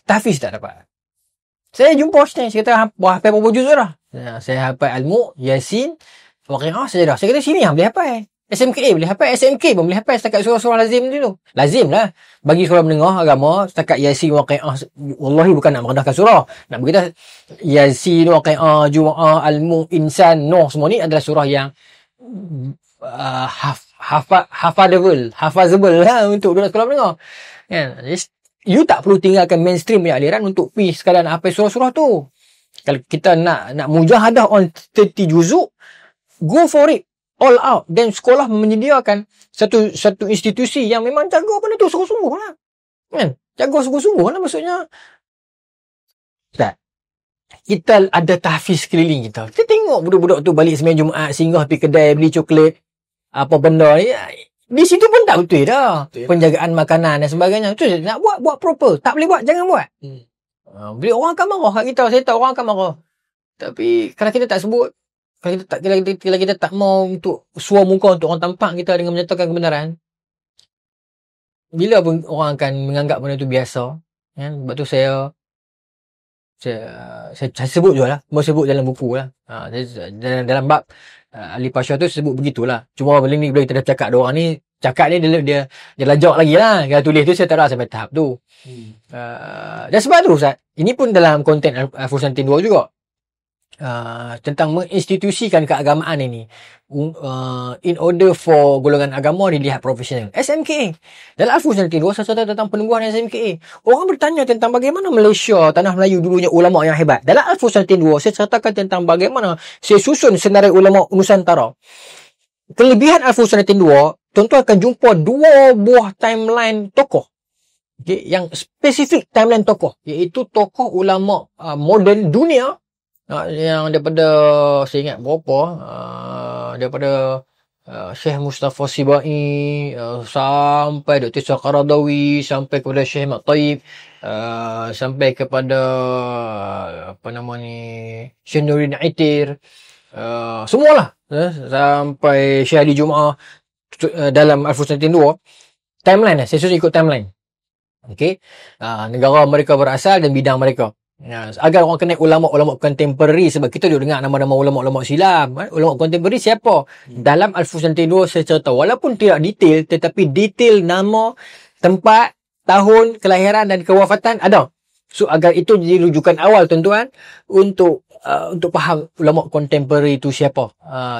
Tahfiz tak dapat. Saya jumpa Ustaz. Saya kata, hafal berapa juz dah? Saya hafal Al-Mu', Yasin, Waqi'ah saja dah. Saya kata, sini boleh hafal. SMKA boleh hafal. SMK pun boleh hafal setakat surah-surah lazim tu. Lazim lah. Bagi surah menengah agama, setakat Yasin, Waqi'ah. Wallahi bukan nak merendahkan surah. Nak berkata, Yasin, Waqi'ah, Jumu'ah, Al-Mu', Insan, Nuh, semua ni adalah surah yang hafazable lah untuk budak sekolah menengah. Kan? You tak perlu tinggalkan mainstream punya aliran untuk pergi sekadar nak hafal surah-surah tu. Kalau kita nak mujahadah on 30 juzuk, go for it. all out, dan sekolah menyediakan satu institusi yang memang jaga benda tu sungguh-sungguh lah. Kan? Jaga sungguh-sungguh lah maksudnya. Tak. Kita ada tahfiz keliling kita. Kita tengok budak-budak tu balik sembahyang Jumaat, singgah pergi kedai beli coklat, apa benda ni. Di situ pun tak betul dah. Penjagaan makanan dan sebagainya. Tu nak buat proper. Tak boleh buat, jangan buat. Bila orang akan marah kat kita, saya tahu orang akan marah. Tapi kalau kita tak sebut, kalau kita tak mau untuk suar muka untuk orang tampak kita dengan menyatakan kebenaran, bila pun orang akan menganggap benda tu biasa. Kan? Sebab tu saya sebut je lah. Mau sebut dalam buku lah. Dalam bab ahli pasya tu sebut begitulah. Cuma bila kita dah cakap dia orang ni, cakap ni dia lajak lagi lah. Kalau tulis tu saya tak rasa sampai tahap tu. Dan sebab tu Ustaz, ini pun dalam konten Al-Furqan 2 juga. Tentang menginstitusikan keagamaan ini, in order for golongan agama dilihat profesional. SMKA dalam Al-Furqan 2 saya tentang penubuhan SMKA. Orang bertanya tentang bagaimana Malaysia, tanah Melayu dulunya ulama yang hebat. Dalam Al-Furqan 2 saya ceritakan tentang bagaimana saya susun senarai ulama Nusantara. Kelebihan Al-Furqan 2, tuan-tuan akan jumpa 2 buah timeline tokoh. Okay, yang spesifik timeline tokoh, iaitu tokoh ulama moden dunia. Yang daripada saya ingat berapa, daripada Syekh Mustafa Sibai sampai Dr. Ishaq Qaradawi, sampai kepada Syekh Mat Taib, sampai kepada Syekh Nuruddin Aitir, semualah, sampai Syekh Ali Jumaah. Dalam Al-Furqan 2 timeline, saya susun ikut timeline. Okey, negara mereka berasal dan bidang mereka. Agar orang kenal ulama-ulama contemporary, sebab kita duk dengar nama-nama ulama-ulama silam. Ulama contemporary siapa? Dalam Al-Furqan 2 saya cerita, walaupun tidak detail, tetapi detail nama, tempat, tahun kelahiran dan kewafatan ada. So agar itu jadi rujukan awal tuan-tuan untuk faham ulama contemporary itu siapa.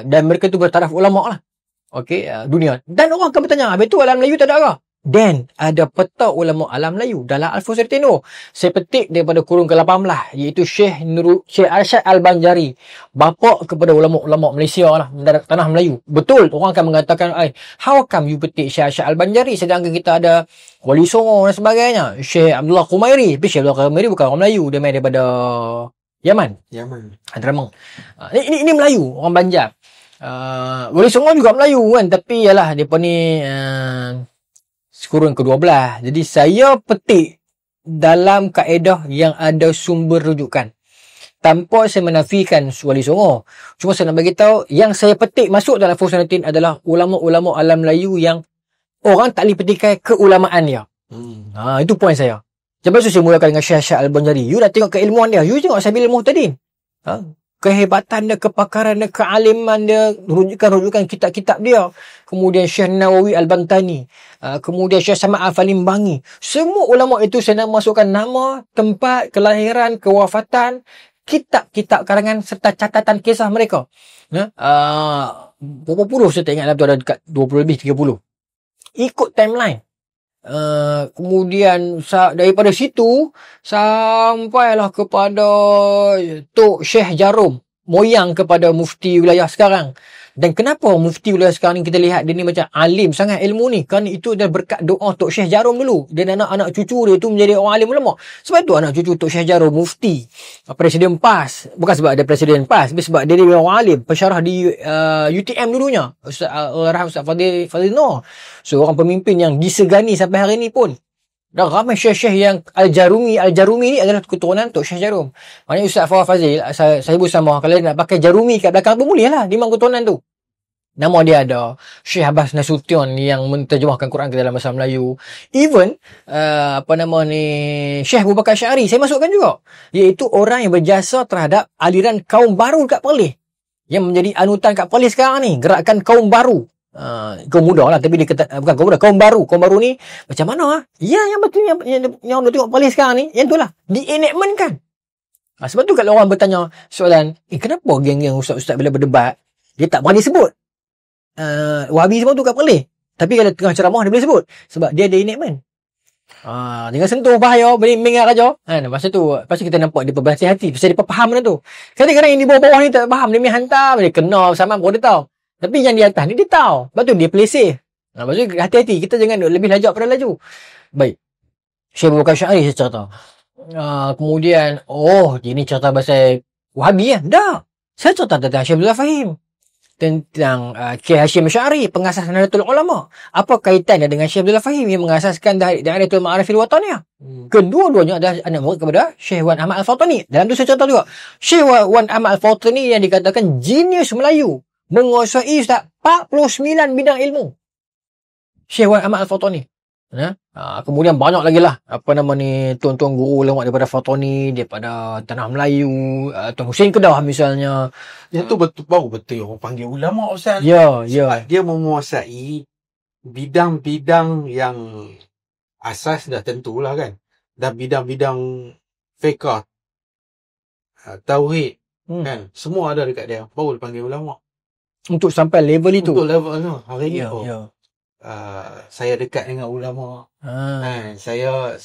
Dan mereka tu bertaraf ulama lah. Okey, dunia. Dan orang akan bertanya, habis tu alam Melayu tak ada ke? Dan ada peta ulama alam Melayu dalam Al-Furqan 2. Saya petik daripada kurung ke-18, iaitu Syekh Arsyad Al-Banjari, bapa kepada ulama-ulama Malaysia lah, tanah Melayu. Betul, orang akan mengatakan, how come you petik Syekh Arsyad Al-Banjari sedangkan kita ada Wali Songo dan sebagainya, Syekh Abdullah Khumairi. Tapi Syekh Abdullah Khumairi bukan orang Melayu, dia main daripada Yaman. Hadramang. Ini Melayu, orang Banjar. Wali Songo juga Melayu kan, tapi yalah depa ni kurung ke-12. Jadi saya petik dalam kaedah yang ada sumber rujukan, tanpa saya menafikan Wali Songo. Cuma saya nak bagi tahu yang saya petik masuk dalam Al-Furqan adalah ulama-ulama alam Melayu yang orang tak boleh petikai keulamaan dia. Itu poin saya. Sebab tu saya mulakan dengan Syekh Arsyad Al-Banjari. You dah tengok keilmuan dia, you tengok Sabil Muhtadin. Kehebatan dia, kepakaran dia, kealiman dia, rujukan kitab-kitab dia. Kemudian Syekh Nawawi Al-Bantani, kemudian Syekh Samad Al-Falimbangi. Semua ulama itu saya nak masukkan nama, tempat, kelahiran, kewafatan, kitab-kitab karangan serta catatan kisah mereka. Berapa puluh saya tak ingat lah, tu ada dekat 20 lebih 30. Ikut timeline. Kemudian daripada situ sampailah kepada Tok Syekh Jarum, moyang kepada mufti wilayah sekarang. Dan kenapa mufti wilayah sekarang ni kita lihat dia ni macam alim sangat ilmu ni? Kerana itu dah berkat doa Tok Syekh Jarum dulu. Dan anak-anak cucu dia tu menjadi orang alim ulama. Sebab tu anak cucu Tok Syekh Jarum mufti, Presiden PAS. Bukan sebab ada Presiden PAS, tapi sebab dia orang alim, pensyarah di UTM dulunya, Ustaz Fadil Noor. So orang pemimpin yang disegani sampai hari ni pun. Dan ramai syekh-syekh yang Al-Jarumi ni adalah keturunan Tok Syekh Jarum. Maknanya Ustaz Fadil, saya sebut sama, kalau nak pakai Jarumi kat belakang pun boleh lah, memang keturunan tu. Nama dia ada Syekh Abbas Nasution yang menterjemahkan Quran ke dalam bahasa Melayu. Even Syekh Abu Bakar Syari saya masukkan juga, iaitu orang yang berjasa terhadap aliran kaum baru kat Perlis, yang menjadi anutan kat Perlis sekarang ni, gerakan kaum baru. Kaum muda lah, tapi dia kata bukan kaum muda, kaum baru. Kaum baru ni macam mana? Ya, yang betul yang dah tengok Perlis sekarang ni, yang itulah di-enactment kan. Sebab tu kalau orang bertanya soalan, kenapa geng-geng ustaz-ustaz bila berdebat dia tak berani sebut Wahabi semua tu kat Perlis, tapi kalau tengah ceramah dia boleh sebut, sebab dia ada enactment. Jangan sentuh bahaya, boleh mengar aja. Masa kita nampak dia berhati-hati, pasal dia faham benda tu. Kadang-kadang yang di bawah-bawah ni tak faham, dia main hantar, dia kena sama pun dia tahu. Tapi yang di atas ni dia tahu. Lepas tu dia play safe. Lepas tu hati-hati. Kita jangan lebih lajak pada laju. Baik. Syekh Abu Bakar Syari saya cerita. Kemudian, ini cerita pasal Wahabi kan? Tak. Saya cerita tentang Syekh Abdul Fahim. Tentang Kiai Hashim Asy'ari, pengasas Nahdlatul Ulama. Apa kaitannya dengan Syekh Abdul Fahim yang mengasaskan Da'iratul Ma'arifil Wataniyah? Kedua-duanya adalah anak murid kepada Syekh Wan Ahmad Al-Fatani. Dalam tu saya cerita juga. Syekh Wan Ahmad Al-Fatani yang dikatakan jenius Melayu. Menguasai Ustaz 49 bidang ilmu. Syekh Wan Ahmad Al-Fatani. Kemudian banyak lagi lah tuan-tuan guru ulama daripada Fatani, daripada Tanah Melayu, Tuan Hussein Kedah misalnya. Yang tu baru betul orang panggil ulama Ustaz. Ya. Dia menguasai bidang-bidang yang asas dah tentulah kan. Dan bidang-bidang fiqh, tauhid kan, semua ada dekat dia. Baru dipanggil ulama. Untuk sampai level itu. Untuk level tu. Hari ni saya dekat dengan ulama. Saya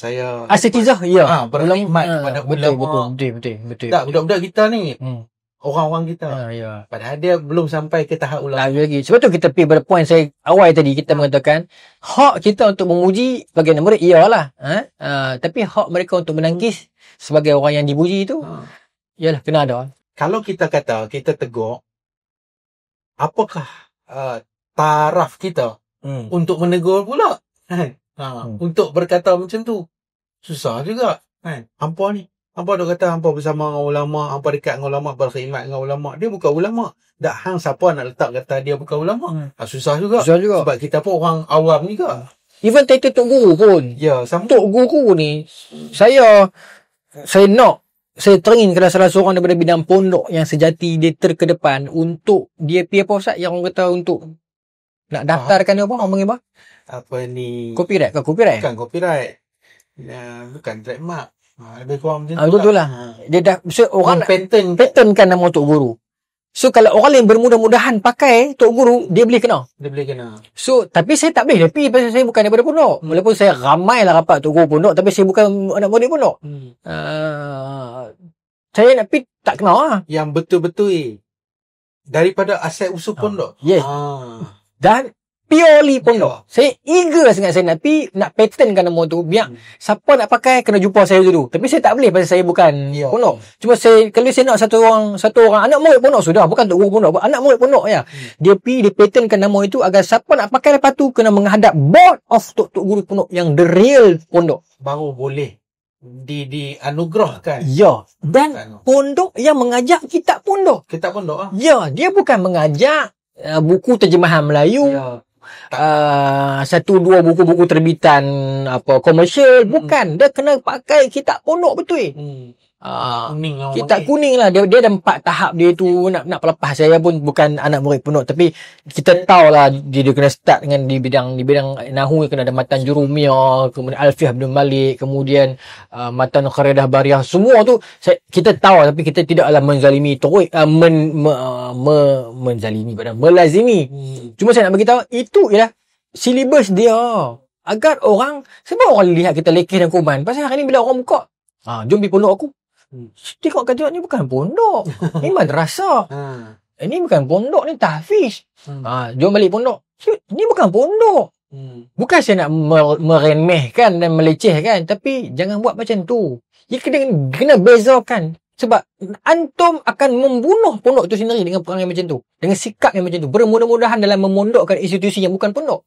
asatizah berkhidmat pada ulama. Betul. Tak, budak-budak kita ni orang-orang kita. Padahal dia belum sampai ke tahap ulama. Lagi. Sebab tu kita pergi pada point saya awal tadi, kita mengatakan hak kita untuk memuji sebagai murid iyalah. Tapi hak mereka untuk menangkis sebagai orang yang dipuji itu ialah kena ada. Kalau kita kata, kita tegur, apakah taraf kita untuk menegur pula? Untuk berkata macam tu susah juga kan. Hampa duk kata hampa bersama dengan ulama, hampa dekat dengan ulama, berkhidmat dengan ulama. Dia bukan ulama. Dak hang siapa nak letak kata dia bukan ulama? Susah juga. Sebab kita pun orang awam juga. Even title Tok Guru pun. Tok Guru ni saya teringin kepada salah seorang daripada bidang pondok yang sejati dia terkedepan untuk dia pergi apa Ustaz yang orang kata untuk nak daftarkan dia apa? Orang panggil apa? Apa ni? Copyright. Bukan copyright. Bukan trademark. Lebih kurang macam tu. Betul lah. Dia dah orang patent kan nama Tok Guru. So kalau orang lain bermudah-mudahan pakai Tok Guru, dia boleh kena. So tapi saya tak boleh lebih pasal saya bukan daripada pondok. Walaupun saya ramailah rapat Tok Guru pondok, tapi saya bukan anak murid pondok. Saya nak pergi tak kena lah. Yang betul-betul daripada asal usul pondok. Yes. Dan purely pondok. Saya eager sangat saya nak pergi, nak patentkan nama tu. Biar siapa nak pakai kena jumpa saya dulu. Tapi saya tak boleh pasal saya bukan pondok. Cuma kalau saya nak satu orang anak murid pondok sudah, bukan Tok Guru pondok, anak murid pondok ya. Dia pergi, dia patentkan nama itu agar siapa nak pakai lepas tu kena menghadap board of Tok Guru pondok yang the real pondok. Baru boleh dianugerahkan. Ya. Dan pondok yang mengajak kitab pondok. Kitab pondok Ya, dia bukan mengajak buku terjemahan Melayu. Satu dua buku-buku terbitan komersial, bukan. Dia kena pakai kitab pondok betul. Kitab kuning lah. Dia ada 4 tahap dia tu nak pelepas. Saya pun bukan anak murid pondok, tapi kita tahulah dia kena start dengan di bidang nahwu, kena ada matan jurumiyah, kemudian alfiah bin Malik, kemudian matan qaridah bariyah, semua tu kita tahu, tapi kita tidaklah menzalimi melazimi. Cuma saya nak bagi tahu itu ialah silibus dia agar orang, sebab orang lihat kita lekeh dan kuman. Pasal hari ni bila orang buka, jom pergi pondok aku. Tengok kata ni bukan pondok. Ni madrasah. Ini bukan pondok, ni tahfiz. Jom balik pondok. Ni bukan pondok. Bukan saya nak meremehkan dan melecehkan, tapi jangan buat macam tu. Ya kena bezakan. Sebab antum akan membunuh pondok itu sendiri dengan perangai macam tu, dengan sikap yang macam tu. Bermudah-mudahan dalam memondokkan institusi yang bukan pondok.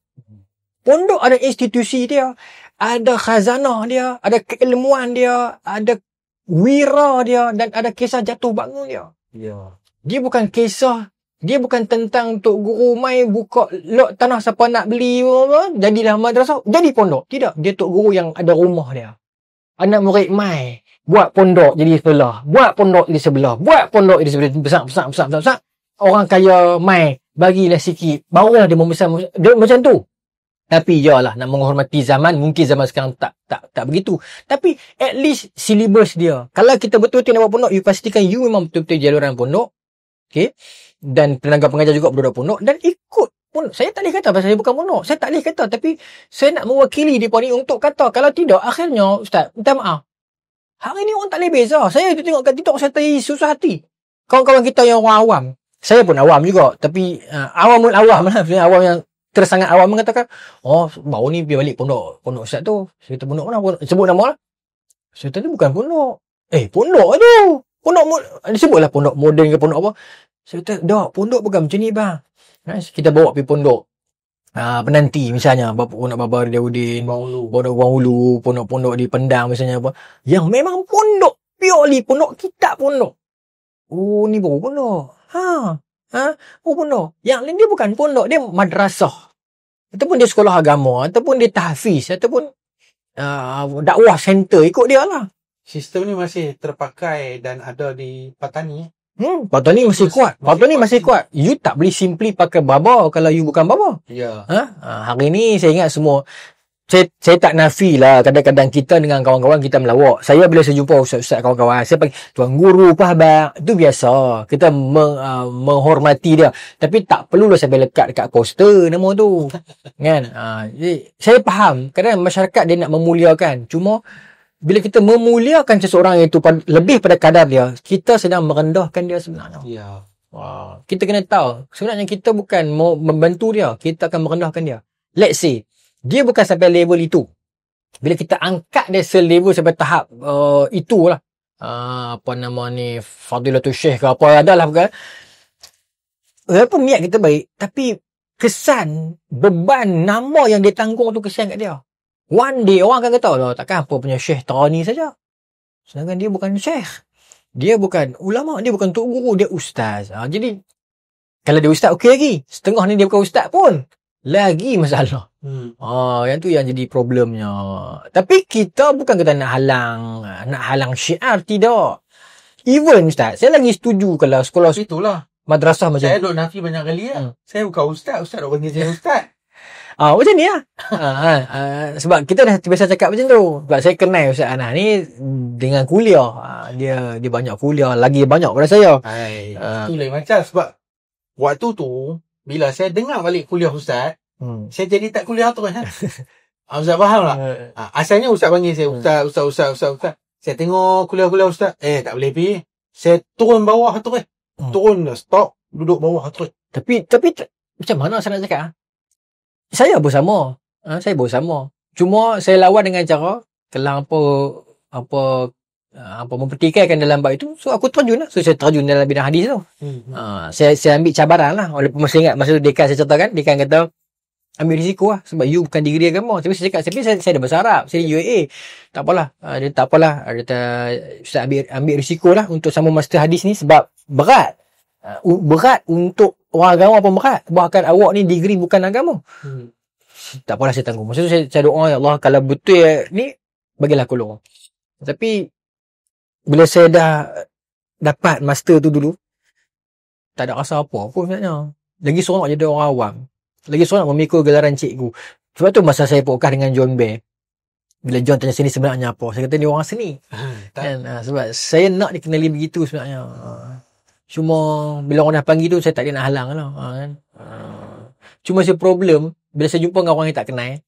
Pondok ada institusi dia, ada khazanah dia, ada keilmuan dia, ada wira dia, dan ada kisah jatuh bangun dia. Dia bukan kisah, dia bukan tentang Tok Guru mai buka lot tanah siapa nak beli, jadilah madrasah, jadi pondok. Tidak, dia Tok Guru yang ada rumah dia. Anak murid mai buat pondok jadi sebelah, buat pondok di sebelah, buat pondok di sebelah, besar. Orang kaya mai bagilah sikit, barulah dia membesar. Dia macam tu. Tapi yalah, nak menghormati zaman, mungkin zaman sekarang tak begitu. Tapi at least syllabus dia. Kalau kita betul-betul nak buat pondok, you pastikan you memang betul-betul jaluran pondok. Okay? Dan tenaga pengajar juga berada pondok dan ikut pondok. Saya tak boleh kata pasal saya bukan pondok. Saya tak boleh kata, tapi saya nak mewakili mereka ni untuk kata. Kalau tidak, akhirnya Ustaz, minta maaf. Hari ni orang tak boleh beza. Saya tengok kat TikTok, saya susah hati. Kawan-kawan kita yang orang awam. Saya pun awam juga. Tapi awam lah. Sebenarnya awam yang tersangat awam mengatakan, baru ni pergi balik pondok Ustaz tu. Saya kata, pondok mana? Sebut nama lah. Saya kata, bukan pondok. Pondok tu. Disebutlah pondok moden ke pondok apa. Saya kata, dah, pondok bukan macam ni bang. Kita bawa pergi pondok. Penanti misalnya. Pondok Baba Daudin. Pondok Bang Ulu. Pondok-pondok di Pendang misalnya apa. Yang memang pondok. Purely pondok. Kitab pondok. Oh, ni baru pondok. Pondok. Yang lain dia bukan pondok. Dia madrasah. Ataupun dia sekolah agama. Ataupun dia tahfiz. Ataupun dakwah center. Ikut dia lah. Sistem ni masih terpakai dan ada di Patani. Patani masih kuat. Patani masih kuat. You tak boleh simply pakai Baba kalau you bukan Baba. Ya. Hari ni saya ingat semua. Saya tak nafi lah. Kadang-kadang kita dengan kawan-kawan kita melawak. Saya bila saya jumpa ustaz-ustaz kawan-kawan, saya panggil tuan guru apa abang. Itu biasa. Kita menghormati dia. Tapi tak perlulah sampai lekat dekat poster nama tu. Kan? Jadi, saya faham. Kadang masyarakat dia nak memuliakan. Cuma bila kita memuliakan seseorang itu lebih pada kadar dia, kita sedang merendahkan dia sebenarnya. Ya. Kita kena tahu. Sebenarnya kita bukan mau membantu dia. Kita akan merendahkan dia. Let's say, dia bukan sampai level itu. Bila kita angkat dia selevel sampai tahap itulah. Apa nama ni, Fadilatul Syekh ke apa, adalah bukan. Walaupun niat kita baik, tapi kesan, beban, nama yang dia tanggung tu kesian kat dia. One day orang akan kata, takkan apa punya Syekh Tarani saja. Sedangkan dia bukan Syekh. Dia bukan ulama, dia bukan tok guru, dia ustaz. Jadi, kalau dia ustaz, okey lagi. Setengah ni dia bukan ustaz pun. Lagi masalah. Yang tu yang jadi problemnya. Tapi kita bukan kata nak halang syiar, tidak. Even ustaz, saya lagi setuju kalau sekolah Itulah. madrasah macam Saya duk nafi banyak kali lah. Saya bukan ustaz duk panggil saya ustaz. Macam ni lah. Sebab kita dah terbiasa cakap macam tu. Sebab saya kenal Ustaz Anas ni dengan kuliah. Dia banyak kuliah. Lagi banyak pada saya. Itu lain macam. Sebab waktu tu, bila saya dengar balik kuliah ustaz, saya jadi tak kuliah terus. Ustaz faham tak? Asalnya ustaz panggil saya ustaz. Saya tengok kuliah-kuliah ustaz. Tak boleh pergi. Saya turun bawah terus. Turun, stop, duduk bawah terus. Tapi macam mana saya nak cakap? Saya pun sama. Cuma saya lawan dengan cara kalau apa mempertikaikan dalam bab itu, so aku terjun lah. So saya terjun dalam bidang hadis tu. Saya ambil cabaran lah. Walaupun masih ingat masa tu dekan saya ceritakan, dekan kata ambil risiko lah sebab you bukan degree agama. Tapi saya cakap, saya dah bahasa Arab, saya UAA, tak apalah. Dia tak apalah, dia kata Ustaz ambil risiko lah untuk sama master hadis ni sebab berat untuk orang agama pun berat. Bahkan awak ni degree bukan agama. Tak apalah, saya tanggung. Masa tu saya doa, ya Allah, kalau betul ni bagilah kolong. Tapi bila saya dah dapat master tu dulu, tak ada rasa apa pun sebenarnya. Lagi seronok jadi orang awam. Lagi seronok memikul gelaran cikgu. Sebab tu masa saya podcast dengan John Bear, bila John tanya seni sebenarnya apa, saya kata dia orang seni. Kan? Sebab saya nak dikenali begitu sebenarnya. Cuma bila orang dah panggil tu, saya tak ada nak halang lah. Kan? Cuma saya problem, bila saya jumpa dengan orang yang tak kenal,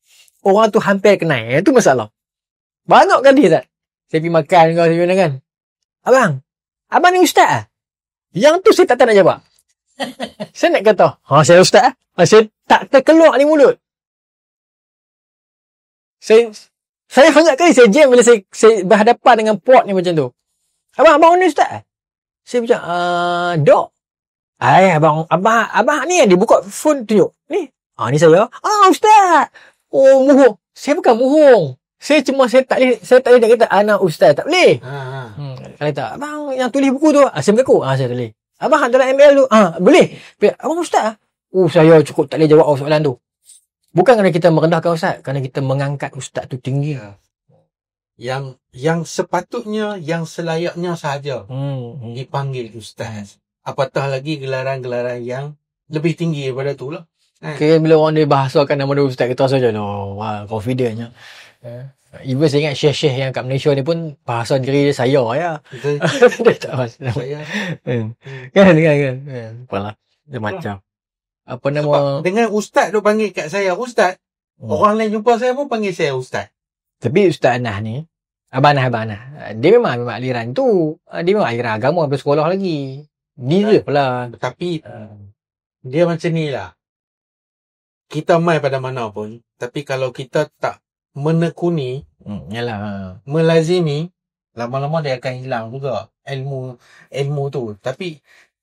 orang tu hampir kenal. Itu masalah. Banyak kan dia tak? Saya pergi makan kau, saya bilang kan, Abang ni ustaz lah? Yang tu saya tak nak jawab. Saya nak kata, saya ustaz lah? Saya tak terkeluar di mulut. Saya banyak kali saya jam bila saya berhadapan dengan puak ni macam tu. Abang ni ustaz lah? Saya macam, dok. Abang ni yang dia buka phone tunjuk. Ni ni saya. Ustaz. Oh, muhung. Saya bukan muhung. Saya tak boleh nak kata anak ustaz, tak boleh. Kalau tak, abang yang tulis buku tu, saya mengaku, saya tulis. Abang dalam ML tu, boleh. Abang ustaz. Saya cukup tak boleh jawab soalan tu. Bukan kerana kita merendahkan ustaz, kerana kita mengangkat ustaz tu tinggi. Yang sepatutnya, yang selayaknya sahaja dipanggil ustaz. Apatah lagi gelaran-gelaran yang lebih tinggi daripada tu lah. Okay, bila orang dia bahasakan nama dia ustaz, kita rasa macam, confidentnya. Even saya ingat syekh-syekh yang kat Malaysia ni pun bahasa diri dia saya ya. Betul. Dia tak bahasa nama. Saya. Kan. Apalah. Dia macam. Apa nama. Sebab dengan ustaz tu panggil kat saya ustaz. Orang lain jumpa saya pun panggil saya ustaz. Tapi Ustaz Anas ni, Abang Anas. Dia memang aliran tu. Dia memang aliran agama, habis sekolah lagi. Deserve lah. Tapi dia macam ni lah. Kita mai pada mana pun, tapi kalau kita tak menekuni, Yalah. melazimi, lama-lama dia akan hilang juga ilmu tu. Tapi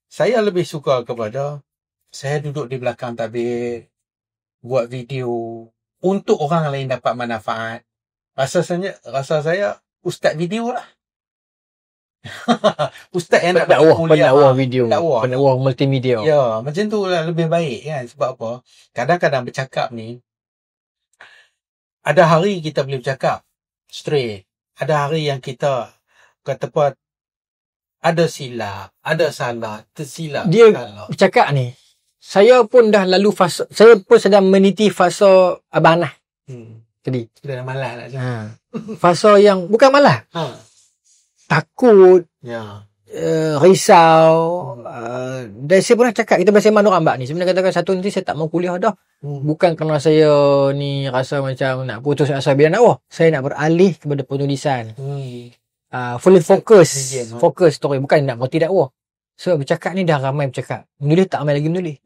saya lebih suka kepada saya duduk di belakang tabir, buat video untuk orang lain dapat manfaat. Rasa saya ustaz video lah. Ustaz yang nak Pendakwah video, pendakwah. pendakwah multimedia. Ya, macam tu lah lebih baik kan. Sebab apa? Kadang-kadang bercakap ni, ada hari kita boleh bercakap straight. Ada hari yang kita kata apa, ada silap, ada salah, tersilap. Dia salah. bercakap ni, saya pun dah lalu fasa, saya pun sedang meniti fasa abang Nah tadi. Dah malas nak cakap. Fasa yang bukan malah, takut, Ya. risau. Dan saya pernah cakap, kita bersama orang mbak ni, sebenarnya katakan satu nanti saya tak mau kuliah dah. Bukan kerana saya ni rasa macam nak putus asa bidang dakwah. Saya nak beralih kepada penulisan. Fully fokus story, bukan nak berhenti dakwah. So bercakap ni dah ramai bercakap, menulis tak ramai lagi menulis.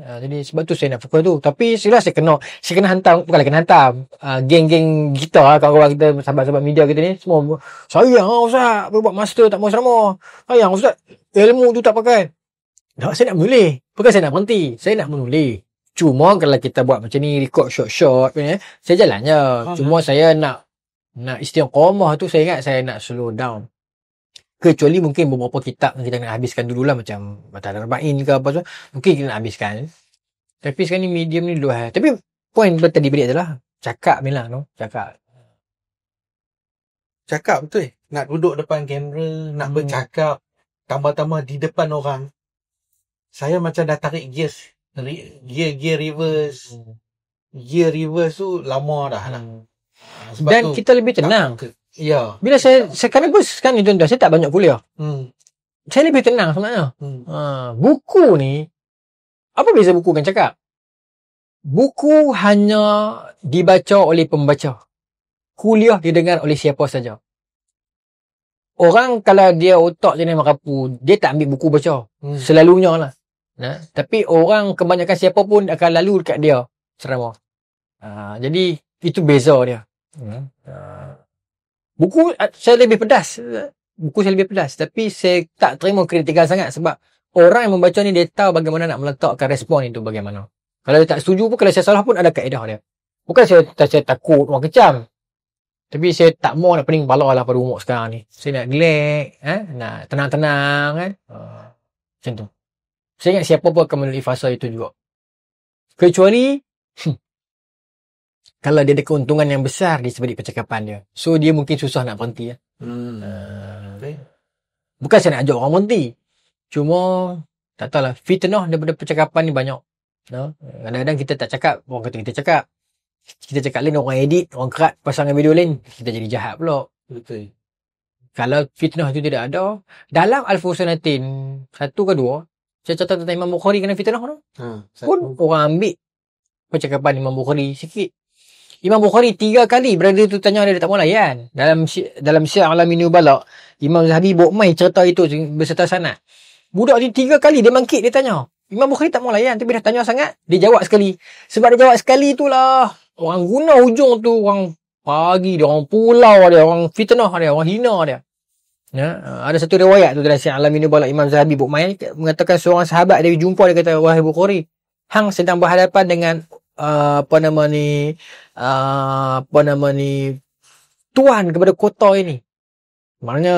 Jadi sebab tu saya nak fokus tu. Tapi silah saya kena hantam, bukanlah kena hantam, geng-geng kita lah, kawan-kawan kita, sahabat-sahabat media kita ni semua, sayang Ustaz buat master tak mau selama, sayang Ustaz ilmu tu tak pakai. Tak, saya nak menulis, bukan saya nak berhenti, saya nak menulis. Cuma kalau kita buat macam ni, record short-short punya, saya jalan je. Cuma saya nak istiqamah tu, saya ingat saya nak slow down. Kecuali mungkin beberapa kitab yang kita nak habiskan dululah, macam Batal Arba'in ke apa tu, mungkin kita nak habiskan. Tapi sekarang ni medium ni dulu. Tapi poin tadi balik adalah cakap ni lah, no? Cakap betul. Nak duduk depan kamera, nak bercakap, tambah-tambah di depan orang. Saya macam dah tarik gear reverse. Gear reverse tu lama dah lah. Sebab dan tu, kita lebih tenang. Ya. Bila saya sekarang ni tuan-tuan, saya tak banyak kuliah. Saya lebih tenang sebenarnya. Buku ni, apa beza buku dengan cakap? Buku hanya dibaca oleh pembaca. Kuliah didengar oleh siapa saja. Orang kalau dia otak jenis merapu, dia tak ambil buku baca. Selalunya lah. Tapi orang kebanyakan siapa pun akan lalu dekat dia ceramah. Jadi itu beza dia. Buku saya lebih pedas. Tapi saya tak terima kritikal sangat sebab orang yang membaca ni dia tahu bagaimana nak meletakkan respon itu bagaimana. Kalau dia tak setuju pun, kalau saya salah pun ada kaedah dia. Bukan saya takut orang kecam. Tapi saya tak mau nak pening kepala lah pada umur sekarang ni. Saya nak relax, nak tenang-tenang kan. Macam tu. Saya ingat siapa pun akan melalui fasa itu juga. Kecuali kalau dia ada keuntungan yang besar di sebalik percakapan dia. So dia mungkin susah nak berhenti. Bukan saya nak ajak orang berhenti. Cuma tak tahulah, fitnah daripada percakapan ni banyak. Kadang-kadang kita tak cakap, orang kata kita cakap. Kita cakap lain, orang edit, orang kerat pasangan video lain, kita jadi jahat pula. Betul. Kalau fitnah itu tidak ada, dalam Al-Fusanatin 1 ke 2, saya catat tentang Imam Bukhari kena fitnah tu. Pun orang ambil percakapan Imam Bukhari sikit. Imam Bukhari 3 kali berada tu tanya dia tak mau layan. Dalam Syiar Alamin Nubala, Imam Zahabi bawa main cerita itu beserta sanad. Budak ni 3 kali dia bangkit, dia tanya. Imam Bukhari tak mau layan, tapi dah tanya sangat, dia jawab sekali. Sebab dia jawab sekali itulah, orang guna hujung tu, orang pagi dia, orang pulau dia, orang fitnah dia, orang hina dia. Ada satu riwayat tu dalam Syiar Alamin Nubala, Imam Zahabi bawa main mengatakan seorang sahabat dia jumpa, dia kata, wahai Bukhari, hang sedang berhadapan dengan tuan kepada kota ini. Maknanya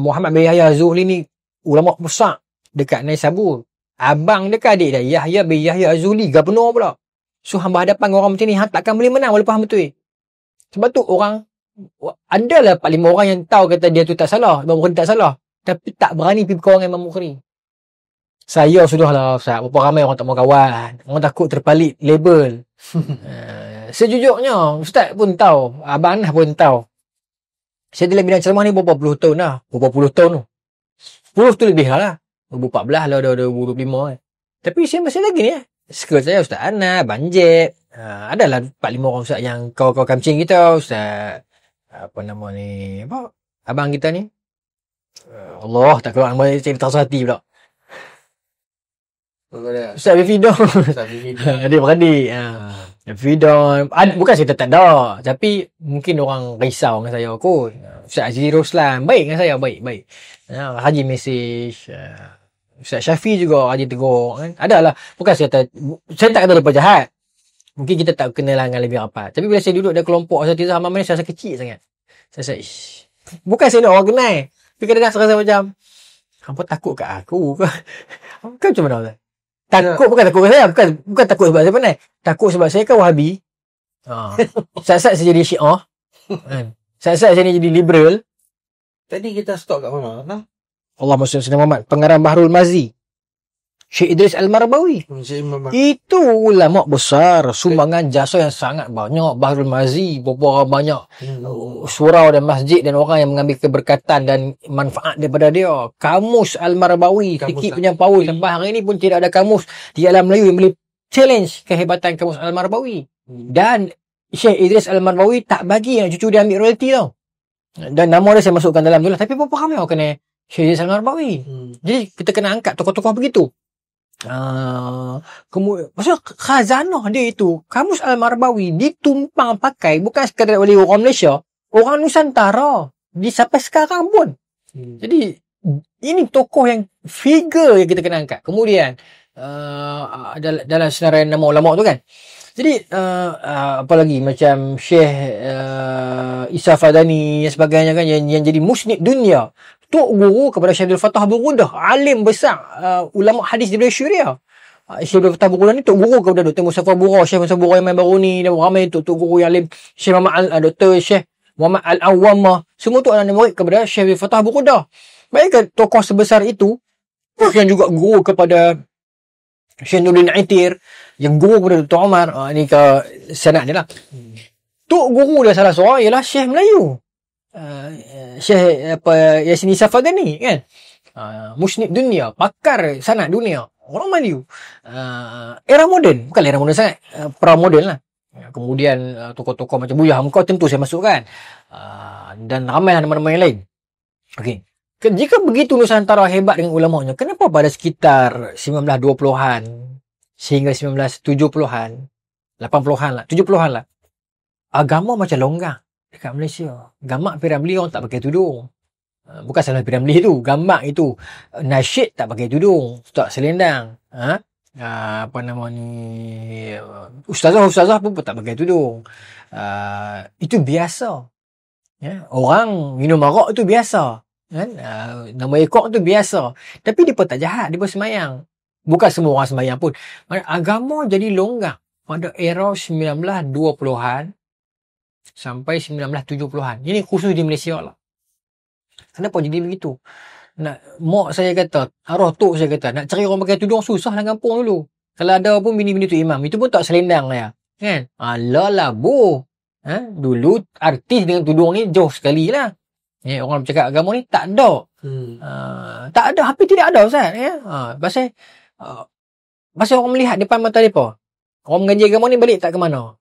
Muhammad bin Yahya Az-Zuhli ni ulama besar dekat Naisabur. Abang dia ke adik dia, Yahya bin Yahya Az-Zuhli, gubernur pula. So hang berhadapan dengan orang macam ni, hang takkan boleh menang walaupun hang betul. Sebab tu orang adalah 4-5 orang yang tahu kata dia tu tak salah, Imam Bukhari tak salah, tapi tak berani pergi berkawan dengan Imam Bukhari. Saya sudahlah Ustaz, berapa ramai orang tak mau kawan, orang takut terpalit label. Sejujurnya Ustaz pun tahu, Abang Nah pun tahu, saya dalam bidang ceramah ni berapa puluh tahun dah. Berapa puluh tahun tu, 10 tu lebih lah 2014 lah, dah 2025 kan. Tapi saya masih lagi ni skill saya Ustaz Ana, Banjep, adalah 4-5 orang Ustaz yang kawan-kawan kamcing kita, Ustaz abang kita ni, Allah tak keluar nama cerita terus hati pula. Ustaz Bifidon. Dia beradik. Bifidon. Bukan saya tak ada. Tapi mungkin orang risau dengan saya kot. Ustaz Aziz Roslan. Baik dengan saya. Baik. Haji mesej. Ustaz Syafi juga Haji tegur. Kan? Adalah. Bukan saya kata. Saya tak kata mereka jahat. Mungkin kita tak kenalan dengan lebih rapat. Tapi bila saya duduk dalam kelompok Asatizah Hamam ni, saya rasa kecil sangat. Saya rasa, bukan saya nak orang kenal. Tapi kadang-kadang saya rasa macam, hampa takut kat aku ke? Kan macam mana? Takut, bukan takut kat saya. Bukan takut sebab saya pandai. Takut sebab saya kan Wahabi. Saat-saat saya jadi Syiah. Saat-saat saya jadi liberal. Tadi kita stop kat mana? Allahumma salli ala Muhammad. Pengarang Bahrul Mazi. Syekh Idris Al-Marbawi. Itu ulama besar, sumbangan jasa yang sangat banyak. Bahrul Mazi, beberapa banyak surau dan masjid dan orang yang mengambil keberkatan dan manfaat daripada dia. Kamus Al-Marbawi, sikit punya power. Sampai hari ini pun tidak ada kamus di alam Melayu yang boleh challenge kehebatan kamus Al-Marbawi. Dan Syekh Idris Al-Marbawi tak bagi yang cucu dia ambil royalty tau. Dan nama dia saya masukkan dalam tu lah. Tapi berapa ramai orang kena Syekh Idris Al-Marbawi. Jadi kita kena angkat tokoh-tokoh begitu. Kemudian maksudnya khazanah dia itu Kamus Al-Marbawi ditumpang pakai bukan sekadar oleh orang Malaysia, orang Nusantara sampai sekarang pun. Jadi ini tokoh yang figure yang kita kena angkat. Kemudian dalam senarai nama ulama tu kan. Jadi apa lagi macam Syekh Isa Fadani dan sebagainya kan yang jadi musnid dunia. Tok guru kepada Syekh Abdul Fattah Burudah, alim besar ulama hadis di Malaysia dia. Syekh Abdul Fattah Burudah ni tok guru kepada Dr. Mustafa Bura, Syekh Mustafa Bura yang main baru ni, dan ramai tok guru yang alim, Syekh Muhammad Dr. Syekh Muhammad Al-Awwamah, semua tu anak murid kepada Syekh Abdul Fattah Burudah. Baikkan tokoh sebesar itu yang juga guru kepada Syekh Nuruddin Aitir, yang guru kepada Dr. Omar, ni ke sanad dia lah. Tok guru dia salah seorang ialah Syekh Melayu. Syekh Yasin Isa Fadani kan, musnid dunia, pakar sanad dunia, orang Melayu, era moden, bukan era moden sangat, pra moden lah. Kemudian tokoh-tokoh macam Buya Hamka tentu saya masukkan, dan ramai nama-nama yang lain. Okey, jika begitu Nusantara hebat dengan ulamanya, kenapa pada sekitar 1920-an sehingga 1970-an 80-an lah, 70-an lah, agama macam longgang dekat Malaysia? Gamak P.Ramlee orang tak pakai tudung. Bukan salah P.Ramlee tu, gamak itu. Nasyid tak pakai tudung, tak selendang. Apa nama ni, ustazah pun tak pakai tudung. Itu biasa. Orang minum arak itu biasa. Nama ekor itu biasa. Tapi dia pun tak jahat, dia pun semayang. Bukan semua orang semayang pun. Agama jadi longgang pada era 1920-an sampai 1970-an. Ini khusus di Malaysia lah. Kenapa jadi begitu? Mak saya kata, arwah tok saya kata, nak cari orang pakai tudung susah dalam kampung dulu. Kalau ada pun bini-bini tu imam, itu pun tak selendang lah. Kan? Alah boh. Dulu artis dengan tudung ni jauh sekali lah. Orang bercakap agama ni tak ada. Tak ada, hampir tidak ada Ustaz. Pasal orang melihat depan mata mereka. Orang mengaji agama ni balik tak ke mana?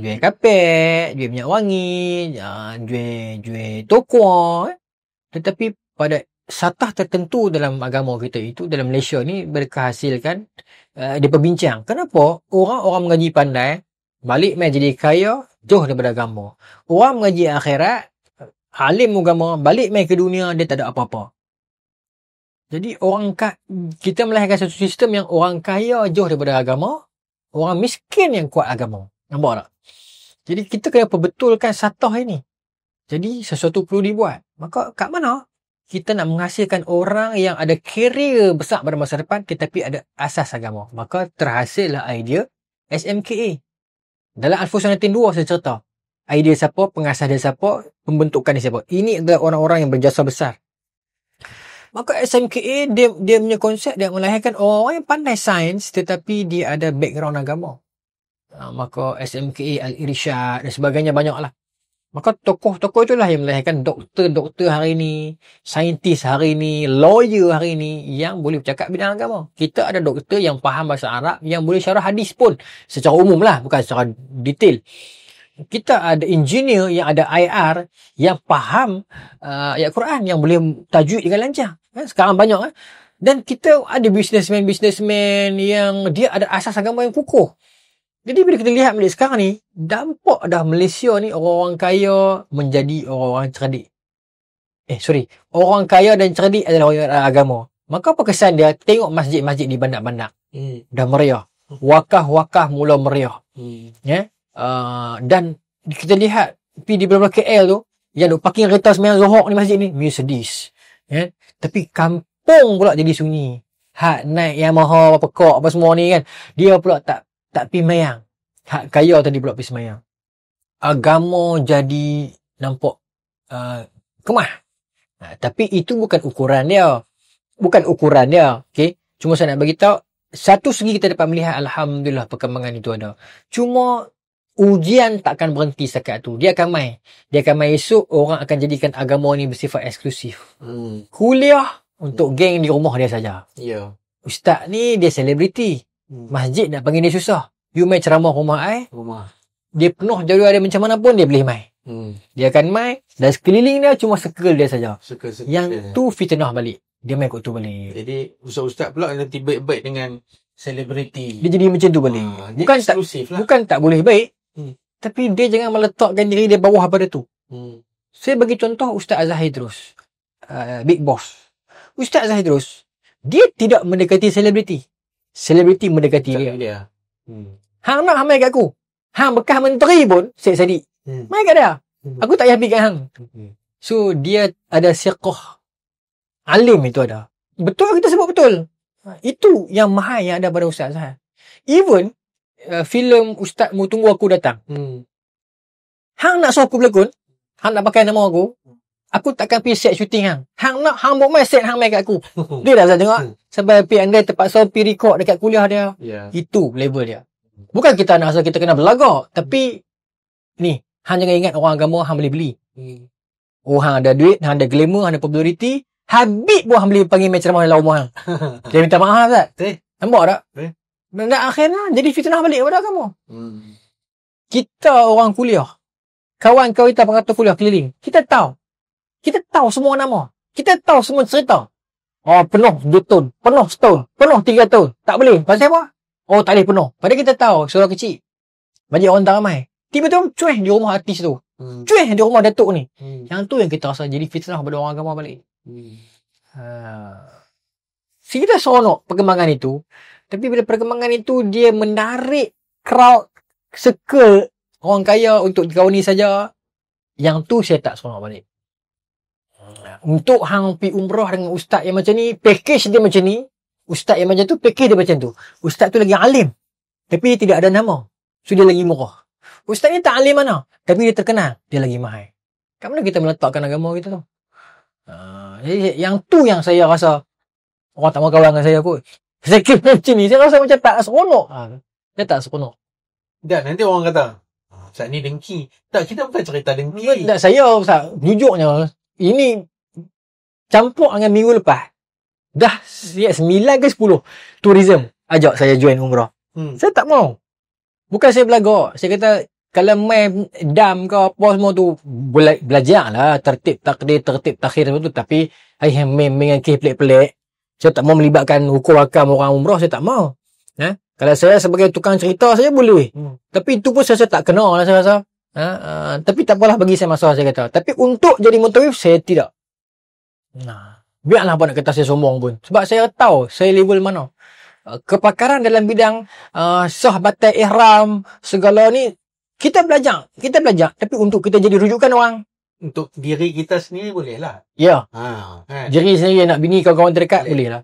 Jual kapet, jual minyak wangi, jual tokwa. Tetapi pada satah tertentu dalam agama kita itu, dalam Malaysia ni, berkehasilkan diperbincang. Kenapa orang-orang mengaji pandai balik main jadi kaya jauh daripada agama? Orang mengaji akhirat, alim agama, balik main ke dunia, dia tak ada apa-apa. Jadi kita melahirkan satu sistem yang orang kaya jauh daripada agama, orang miskin yang kuat agama. Nampak tak? Jadi kita kena perbetulkan satah ini. Jadi sesuatu perlu dibuat. Maka kat mana kita nak menghasilkan orang yang ada karier besar pada masa depan tetapi ada asas agama? Maka terhasillah idea SMKA. Dalam Al-Furqan 1992 saya cerita. Idea siapa, pengasas dia siapa, pembentukan dia siapa. Ini adalah orang-orang yang berjasa besar. Maka SMKA dia punya konsep, dia melahirkan orang-orang yang pandai sains tetapi dia ada background agama. Maka SMKA, Al-Irsyad dan sebagainya banyaklah. Maka tokoh-tokoh itulah yang melahirkan doktor-doktor hari ini, saintis hari ini, lawyer hari ini yang boleh bercakap bidang agama. Kita ada doktor yang faham bahasa Arab, yang boleh syarah hadis pun secara umum lah, bukan secara detail. Kita ada engineer yang ada IR yang faham ayat Quran, yang boleh tajwid dengan lancar. Sekarang banyak Dan kita ada businessman yang dia ada asas agama yang kukuh. Jadi bila kita lihat balik sekarang ni, dampak dah Malaysia ni orang-orang kaya menjadi orang-orang cerdik. Orang kaya dan cerdik adalah orang agama. Maka apa kesan dia? Tengok masjid-masjid di bandar-bandar. Dah meriah. Wakaf-wakaf mula meriah. Dan kita lihat di beberapa KL tu, yang duk parking kereta sembahyang Zuhur ni masjid ni, Mercedes. Tapi kampung pula jadi sunyi. Hak naik Yamaha apa kok apa semua ni kan. Dia pula tak pergi sembahyang. Hak kaya tadi pula pergi sembahyang. Agama jadi nampak kemah. Tapi itu bukan ukuran dia. Okay? Cuma saya nak bagi tahu, satu segi kita dapat melihat alhamdulillah perkembangan itu ada. Cuma ujian takkan berhenti setakat tu. Dia akan mai esok, orang akan jadikan agama ni bersifat eksklusif. Kuliah untuk geng di rumah dia saja. Ustaz ni dia selebriti. Masjid nak panggil dia susah. You mai ceramah rumah dia penuh jadual dia macam mana pun dia boleh mai. Dia akan mai dan sekeliling dia cuma circle dia saja. Yang tu fitnah balik. Dia mai kot tu balik. Jadi ustaz pula nanti baik-baik dengan selebriti. Dia jadi macam tu balik. Bukan tak boleh baik. Tapi dia jangan meletakkan diri dia bawah pada tu. Saya bagi contoh Ustaz Azhar Idrus. Big Boss. Ustaz Azhar Idrus, dia tidak mendekati selebriti. Selebriti mendekati dia. Hang nak hamai kat aku. Hang bekas menteri pun, Syed Saddiq. Mai kat dia. Aku tak payah pergi kat hang. So, dia ada sirqah. Alim itu ada. Betul kita sebut betul. Itu yang mahal yang ada pada Ustaz Azhar. Even, filem Ustaz Mu Tunggu Aku Datang. Hang nak suruh aku berlakon, hang nak pakai nama aku takkan pergi set shooting hang. Hang buat mai set hang mai kat aku. Dia dah Ustaz tengok. Sampai pergi andai terpaksa pergi record dekat kuliah dia. Itu level dia. Bukan kita nak rasa kita kena berlagak, tapi ni, hang jangan ingat orang agama hang boleh beli. Hang ada duit, hang ada glamour, hang ada populariti, habis pun hang boleh panggil mai ceramah dalam rumah hang. Dia minta maaf Ustaz. Nampak tak? Dan akhirnya jadi fitnah balik pada kamu. Kita orang kuliah, kawan kita pengatur kuliah keliling, kita tahu semua nama, kita tahu semua cerita. Penuh 2 tahun, penuh setahun, penuh 3 tahun, tak boleh. Pasal apa? Tak boleh penuh. Padahal kita tahu seorang kecil, bagi orang tak ramai, tiba-tiba cuih di rumah artis tu, cuih di rumah datuk ni. Yang tu yang kita rasa jadi fitnah pada orang agama balik. Kita seronok perkembangan itu. Tapi bila perkembangan itu dia menarik crowd circle orang kaya untuk dikawani saja, yang tu saya tak seronok balik. Untuk hang pergi umrah dengan ustaz yang macam ni, package dia macam ni, ustaz yang macam tu, package dia macam tu. Ustaz tu lagi alim, tapi dia tidak ada nama, so dia lagi murah. Ustaz ni tak alim mana, tapi dia terkenal, dia lagi mahal. Kat mana kita meletakkan agama kita tu? Jadi yang tu yang saya rasa orang tak mau kawan dengan saya pun. Saya kira macam ni, saya rasa macam tak seronok. Dia tak seronok. Dan nanti orang kata, Ustaz ni dengki. Tak, kita bukan cerita dengki. Tak, saya Ustaz, jujurnya, ini campur dengan minggu lepas. Dah 9 ke 10 tourism ajak saya join umrah. Saya tak mau. Bukan saya belagak. Saya kata, kalau main dam ke apa semua tu, belajar lah. Tertib takdir, tertib takhir tu. Tapi, saya main dengan kes pelik-pelik. Saya tak mau melibatkan hukum hakam orang umrah, saya tak mau. Kalau saya sebagai tukang cerita, saya boleh. Tapi itu pun saya tak kenal lah saya rasa. Tapi tak apalah bagi saya masalah, saya kata. Tapi untuk jadi mutawif, saya tidak. Biarlah apa nak kata saya sombong pun. Sebab saya tahu saya level mana. Kepakaran dalam bidang sah batal ihram, segala ni, kita belajar. Tapi untuk kita jadi rujukan orang, untuk diri kita sendiri boleh lah. Ya. Diri sendiri nak bini kawan-kawan terdekat boleh lah.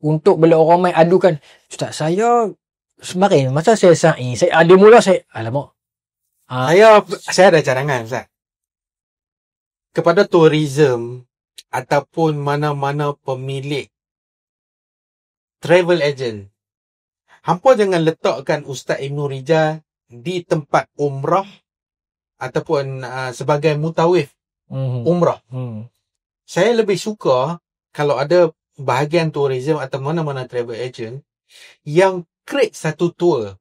Untuk bila orang main adukan, Ustaz saya semarin masa saya sa'i, saya ada mula saya alamak. Saya ada cadangan Ustaz. Kepada tourism ataupun mana-mana pemilik travel agent, hampa jangan letakkan Ustaz Ibnu Rijal di tempat umrah ataupun sebagai mutawif umrah. Saya lebih suka kalau ada bahagian tourism atau mana-mana travel agent yang create satu tour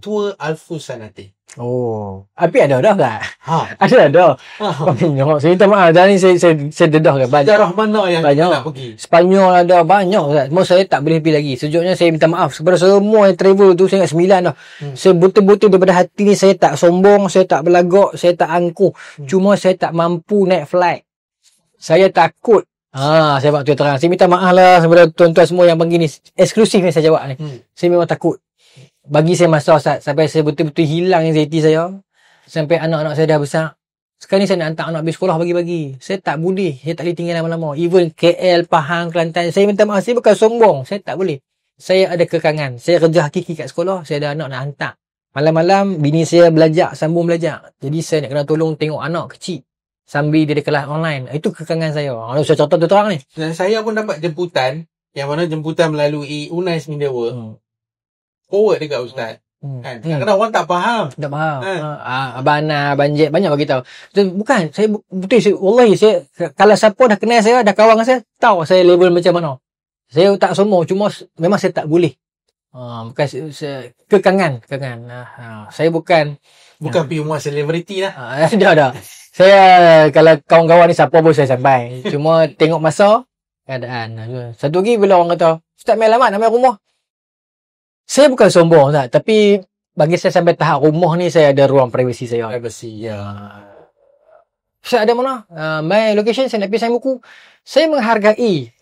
Tua Alfus Sanati. Oh. Tapi ada dah tak? Ha. Ada. Kau tengok. Saya minta maaf. Dah ni saya dedah ke. Banyak. Sejarah mana yang Banyak. kita nak pergi? Spanyol ada banyak. Cuma saya tak boleh pergi lagi. Sejujurnya saya minta maaf kepada semua yang travel tu. Saya ingat 9 dah. Saya betul-betul daripada hati ni saya tak sombong. Saya tak berlagak. Saya tak angkuh. Cuma saya tak mampu naik flight. Saya takut. Saya buat tu terang. Saya minta maaf lah kepada tuan-tuan semua yang pergi ni. Eksklusif ni saya jawab ni. Saya memang takut. Bagi saya masa Ustaz, sampai saya betul-betul hilang anxiety saya. Sampai anak-anak saya dah besar. Sekarang ni saya nak hantar anak pergi sekolah bagi-bagi. Saya tak boleh. Saya tak boleh tinggal lama-lama. Even KL, Pahang, Kelantan. Saya minta maaf. Saya bukan sombong. Saya tak boleh. Saya ada kekangan. Saya kerja hakiki kat sekolah. Saya ada anak nak hantar. Malam-malam, bini saya belajar. Sambung belajar. Jadi saya nak kena tolong tengok anak kecil. Sambil dia ada kelas online. Itu kekangan saya. Saya contoh tu terang ni. Dan saya pun dapat jemputan. Yang mana jemputan melalui UNAIS Media World. Forward dekat Ustaz. Kan? Kadang-kadang orang tak faham. Tak faham. Abang Ana, Abang Jet banyak bagi tahu. Bukan, saya betul wallahi saya kalau siapa dah kenal saya, dah kawan dengan saya, tahu saya level macam mana. Saya tak sombong, cuma memang saya tak boleh. Bukan saya, kekangan. Saya bukan pergi muat selebriti lah. Dah. Saya kalau kawan-kawan ni siapa pun saya sampai. Cuma tengok masa keadaan. Satu lagi bila orang kata, "Ustaz main alamat, nama rumah." Saya bukan sombong tak, tapi bagi saya sampai tahap rumah ni saya ada ruang privasi saya. Saya ada mana? My location saya nak pergi sign buku. Saya menghargai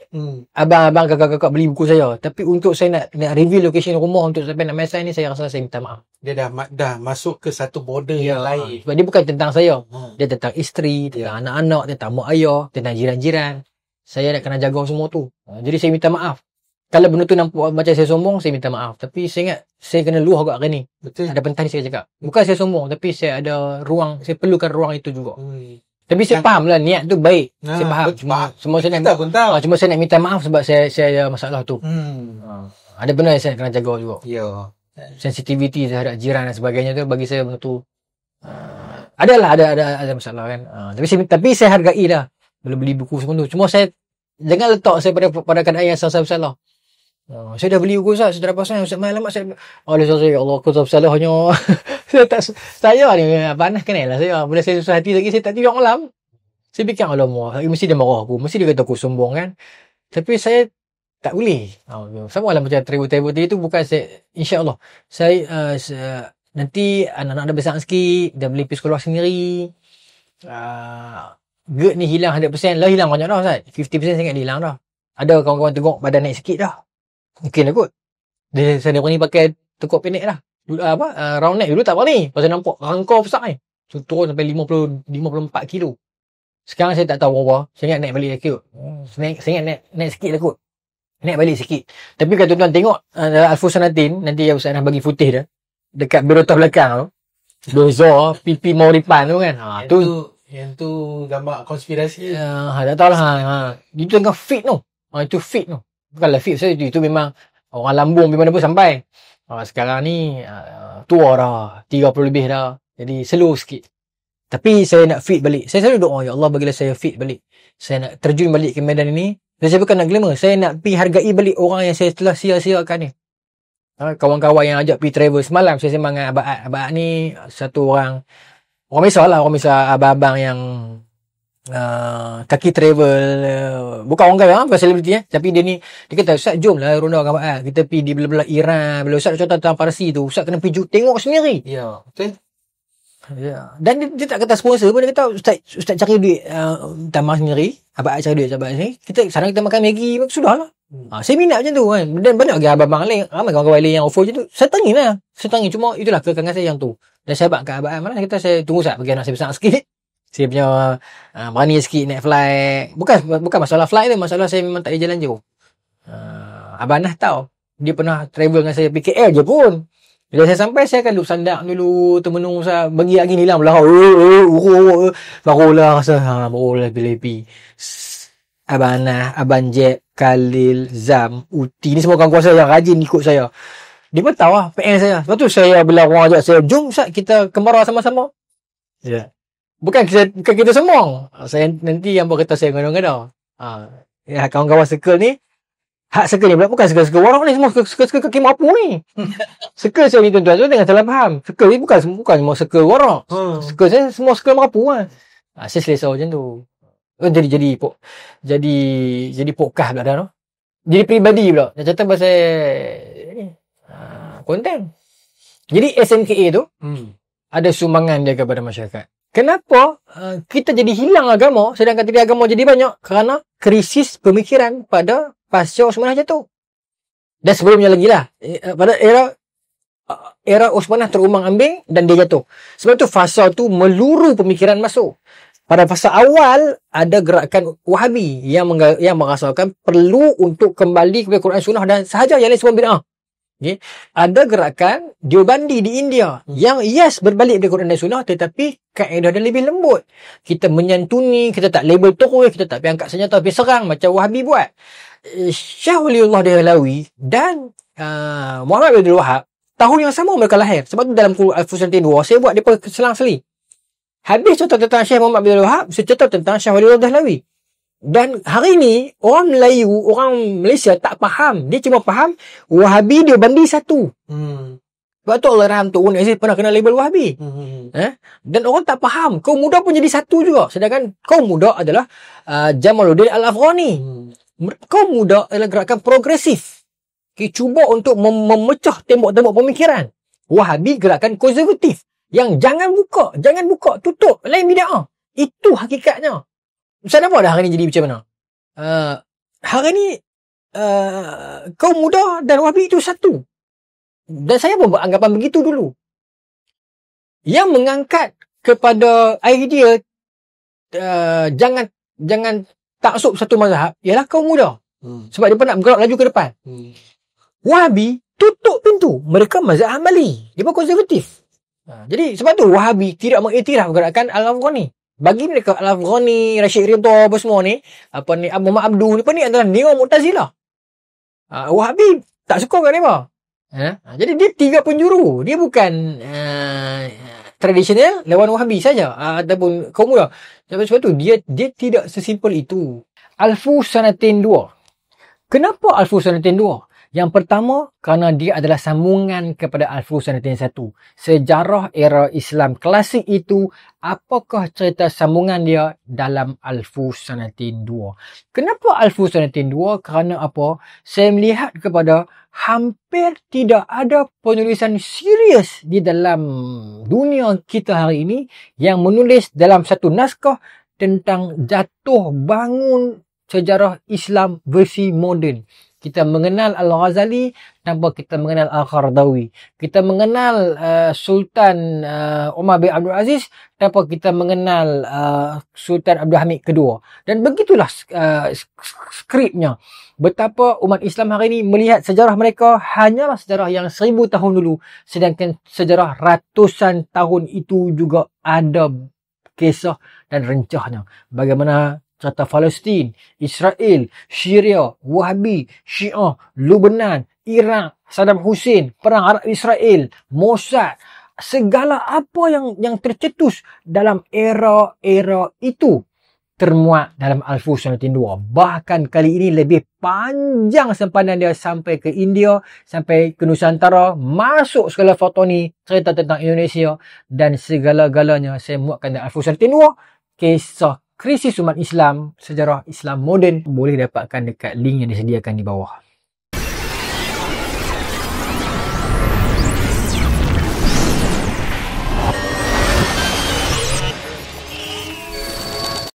abang-abang kakak-kakak beli buku saya. Tapi untuk saya nak reveal location rumah untuk sampai nak main sign ni, saya rasa saya minta maaf. Dia dah masuk ke satu border yang lain. Sebab dia bukan tentang saya. Dia tentang isteri, tentang anak-anak, tentang mak ayah, tentang jiran-jiran. Saya nak kena jaga semua tu. Jadi saya minta maaf. Kalau benda tu nampak macam saya sombong, saya minta maaf. Tapi saya ingat, saya kena luah agak hari ni. Betul. Ada pentas ni saya cakap. Bukan saya sombong, tapi saya ada ruang, saya perlukan ruang itu juga. Tapi saya faham lah, niat tu baik. Saya faham. Cuma saya nak, cuma saya nak minta maaf sebab saya ada masalah tu. Ada benda yang saya kena jaga juga. Sensitivity terhadap jiran dan sebagainya tu, bagi saya benda tu, ada masalah kan. Tapi saya hargai lah. Bila beli buku semua tu. Cuma saya, jangan letak saya pada keadaan yang salah-salah. Saya dah beli buku Ustaz, saya dah pasang Ustaz main alamat saya. Ya Allah, aku salah hanya saya ni panas kenal lah saya. Bila saya susah hati lagi, saya tak tidur malam. Saya fikir alamak, mesti dia marah aku, mesti dia kata aku sombong kan. Tapi saya tak boleh. Sama lah macam travel tadi tu, bukan saya, insya-Allah saya nanti anak-anak dah besar sikit, dah boleh pergi sekolah sendiri. GERD ni hilang 100%. Lah hilang banyak dah Ustaz. 50% saya ingat dia hilang dah. Ada kawan-kawan tengok badan naik sikit dah. Mungkin lah kot. Saya dah berani pakai tekuk pendek dah. Round neck dulu tak berani. Pasal nampak rangkau besar ni. So, turun sampai 54 kilo. Sekarang saya tak tahu berapa. Saya ingat naik balik lagi kot. Saya ingat naik sikit lah kot. Naik balik sikit. Tapi kalau tuan-tuan tengok Alfus Sanatin, nanti Ustaz nak bagi footage dah. Dekat berotah belakang tu. Dozo, pipi Mauripan tu kan. Yang tu gambar konspirasi. Tak tahulah. Itu tengah fit tu. Itu fit tu. Bukanlah fit. Itu memang orang lambung pergi mana pun sampai. Sekarang ni tua dah. 30 lebih dah. Jadi slow sikit. Tapi saya nak fit balik. Saya selalu doa, ya Allah bagilah saya fit balik. Saya nak terjun balik ke medan ini. Dan saya bukan nak glamour. Saya nak pergi hargai balik orang yang saya telah sia-siakan ni. Kawan-kawan yang ajak pergi travel. Semalam saya sembang dengan Abang ni. Satu orang biasa lah. Orang biasa abang-abang yang kaki travel, bukan orang kaya, bukan selebriti tapi dia kata, Ustaz jom lah ronda dengan Abang, kita pergi di belah-belah Iran, bila Ustaz contoh tentang Parsi tu, Ustaz kena pergi tengok sendiri. Betul. Dan dia tak kata sponsor pun, dia kata Ustaz cari duit tambah sendiri, Abang cari duit sahabat sini, sana kita makan Maggi, sudah lah. Saya minat macam tu kan. Dan banyak lagi abang-abang lain, ramai kawan-kawan lain yang offer macam tu. Saya tangin lah. Cuma itulah kekangan saya yang tu. Dan saya abang kat abang, malah kita saya tunggu Ustaz bagi anak saya besar sikit. Saya punya berani sikit naik flight. Bukan masalah flight tu, masalah saya memang tak boleh jalan jauh. Abang Nah tahu. Dia pernah travel dengan saya PKL je pun. Bila saya sampai, saya akan duduk sandak dulu, termenung Ustaz, bagi angin hilang belah. Barulah rasa, barulah bila-bila. Abang Nah, Abang Jet, Khalil, Zam, Uti, ni semua kawan-kawan saya yang rajin ikut saya. Dia pun tahu lah PN saya. Lepas tu saya bila orang ajak saya, jom Ustaz kita kembara sama-sama. Bukan kita semua. Saya nanti yang buat kata saya ngada-ngada. Kawan-kawan circle ni, Hak circle ni pula bukan circle warak ni, semua circle kaki mampu ni. Circle saya ni tuan-tuan, so jangan salah faham. Circle ni bukan semua circle warak. Circle saya semua circle mampu lah. Saya selesa macam tu. Jadi podcast pula dah tu. Jadi peribadi pula. Dia cerita pasal ni. Konten. Jadi SMKA tu ada sumbangan dia kepada masyarakat. Kenapa kita jadi hilang agama sedangkan tadi agama jadi banyak? Kerana krisis pemikiran pada pasca Osmanah jatuh. Dan sebelumnya lagi lah. Pada era Osmanah terumang-ambing dan dia jatuh. Sebab tu fasa tu meluru pemikiran masuk. Pada fasa awal ada gerakan Wahabi yang merasakan perlu untuk kembali kepada Quran Sunnah dan sahaja yang lain semua bid'ah. Okay. Ada gerakan Deobandi di India yang berbalik dari Quran dan Sunnah tetapi kaedah dia lebih lembut. Kita menyantuni, kita tak label terus, kita tak pergi angkat senjata pergi serang macam Wahabi buat. Syekh Waliullah Dahlawi dan Muhammad bin Abdul Wahab tahun yang sama mereka lahir. Sebab tu dalam Al-Furqan 2 saya buat depa selang-seli. Habis cerita tentang Syekh Muhammad bin Abdul Wahab, saya cerita tentang Syekh Waliullah Dahlawi. Dan hari ni orang Melayu, orang Malaysia tak faham. Dia cuma faham Wahabi dia bandi satu. Sebab tu Allah Rahman tu Aziz pernah kena label Wahabi. Dan orang tak faham. Kaum muda pun jadi satu juga. Sedangkan kaum muda adalah Jamaluddin Al-Afghani. Kaum muda adalah gerakan progresif. Cuba untuk memecah tembok-tembok pemikiran. Wahabi gerakan konservatif. Yang jangan buka, tutup, lain bid'ah. Itu hakikatnya. Ustaz nampak dah hari ni jadi macam mana? Hari ni kaum muda dan Wahabi itu satu. Dan saya pun beranggapan begitu dulu. Yang mengangkat kepada idea jangan taksub satu mazhab ialah kaum muda. Sebab dia nak bergerak laju ke depan. Wahabi tutup pintu. Mereka mazhab Hambali. Dia pun konservatif. Jadi sebab tu Wahabi tidak mengiktiraf gerakan Al-Afghani. Bagi mereka Al-Afghani, Rashid Ridha apa semua ni, Muhammad Abduh ni adalah Neo Mu'tazilah. Wahabi tak suka kat mereka. Jadi dia tiga penjuru. Dia bukan tradisional lawan Wahabi saja ataupun kaum muda. Sebab tu dia tidak sesimpel itu. Al-Furqan 2. Kenapa Al-Furqan 2? Yang pertama, kerana dia adalah sambungan kepada Al-Furqan 1. Sejarah era Islam klasik itu, apakah cerita sambungan dia dalam Al-Furqan 2? Kenapa Al-Furqan 2? Kerana apa? Saya melihat kepada hampir tidak ada penulisan serius di dalam dunia kita hari ini yang menulis dalam satu naskah tentang jatuh bangun sejarah Islam versi moden. Kita mengenal Al-Ghazali tanpa kita mengenal Al-Qaradawi. Kita mengenal Sultan Umar bin Abdul Aziz tanpa kita mengenal Sultan Abdul Hamid kedua. Dan begitulah skripnya. Betapa umat Islam hari ini melihat sejarah mereka hanyalah sejarah yang 1000 tahun dulu. Sedangkan sejarah ratusan tahun itu juga ada kisah dan rencahnya. Bagaimana cerita Palestin, Israel, Syria, Wahabi, Syiah, Lebanon, Iraq, Saddam Hussein, Perang Arab Israel, Mossad, segala apa yang tercetus dalam era-era itu termuat dalam Al-Furqan 2. Bahkan kali ini lebih panjang sempadan dia sampai ke India, sampai ke Nusantara, masuk segala foto ni, cerita tentang Indonesia dan segala-galanya saya muatkan dalam Al-Furqan 2. Kisah krisis umat Islam, sejarah Islam moden boleh dapatkan dekat link yang disediakan di bawah.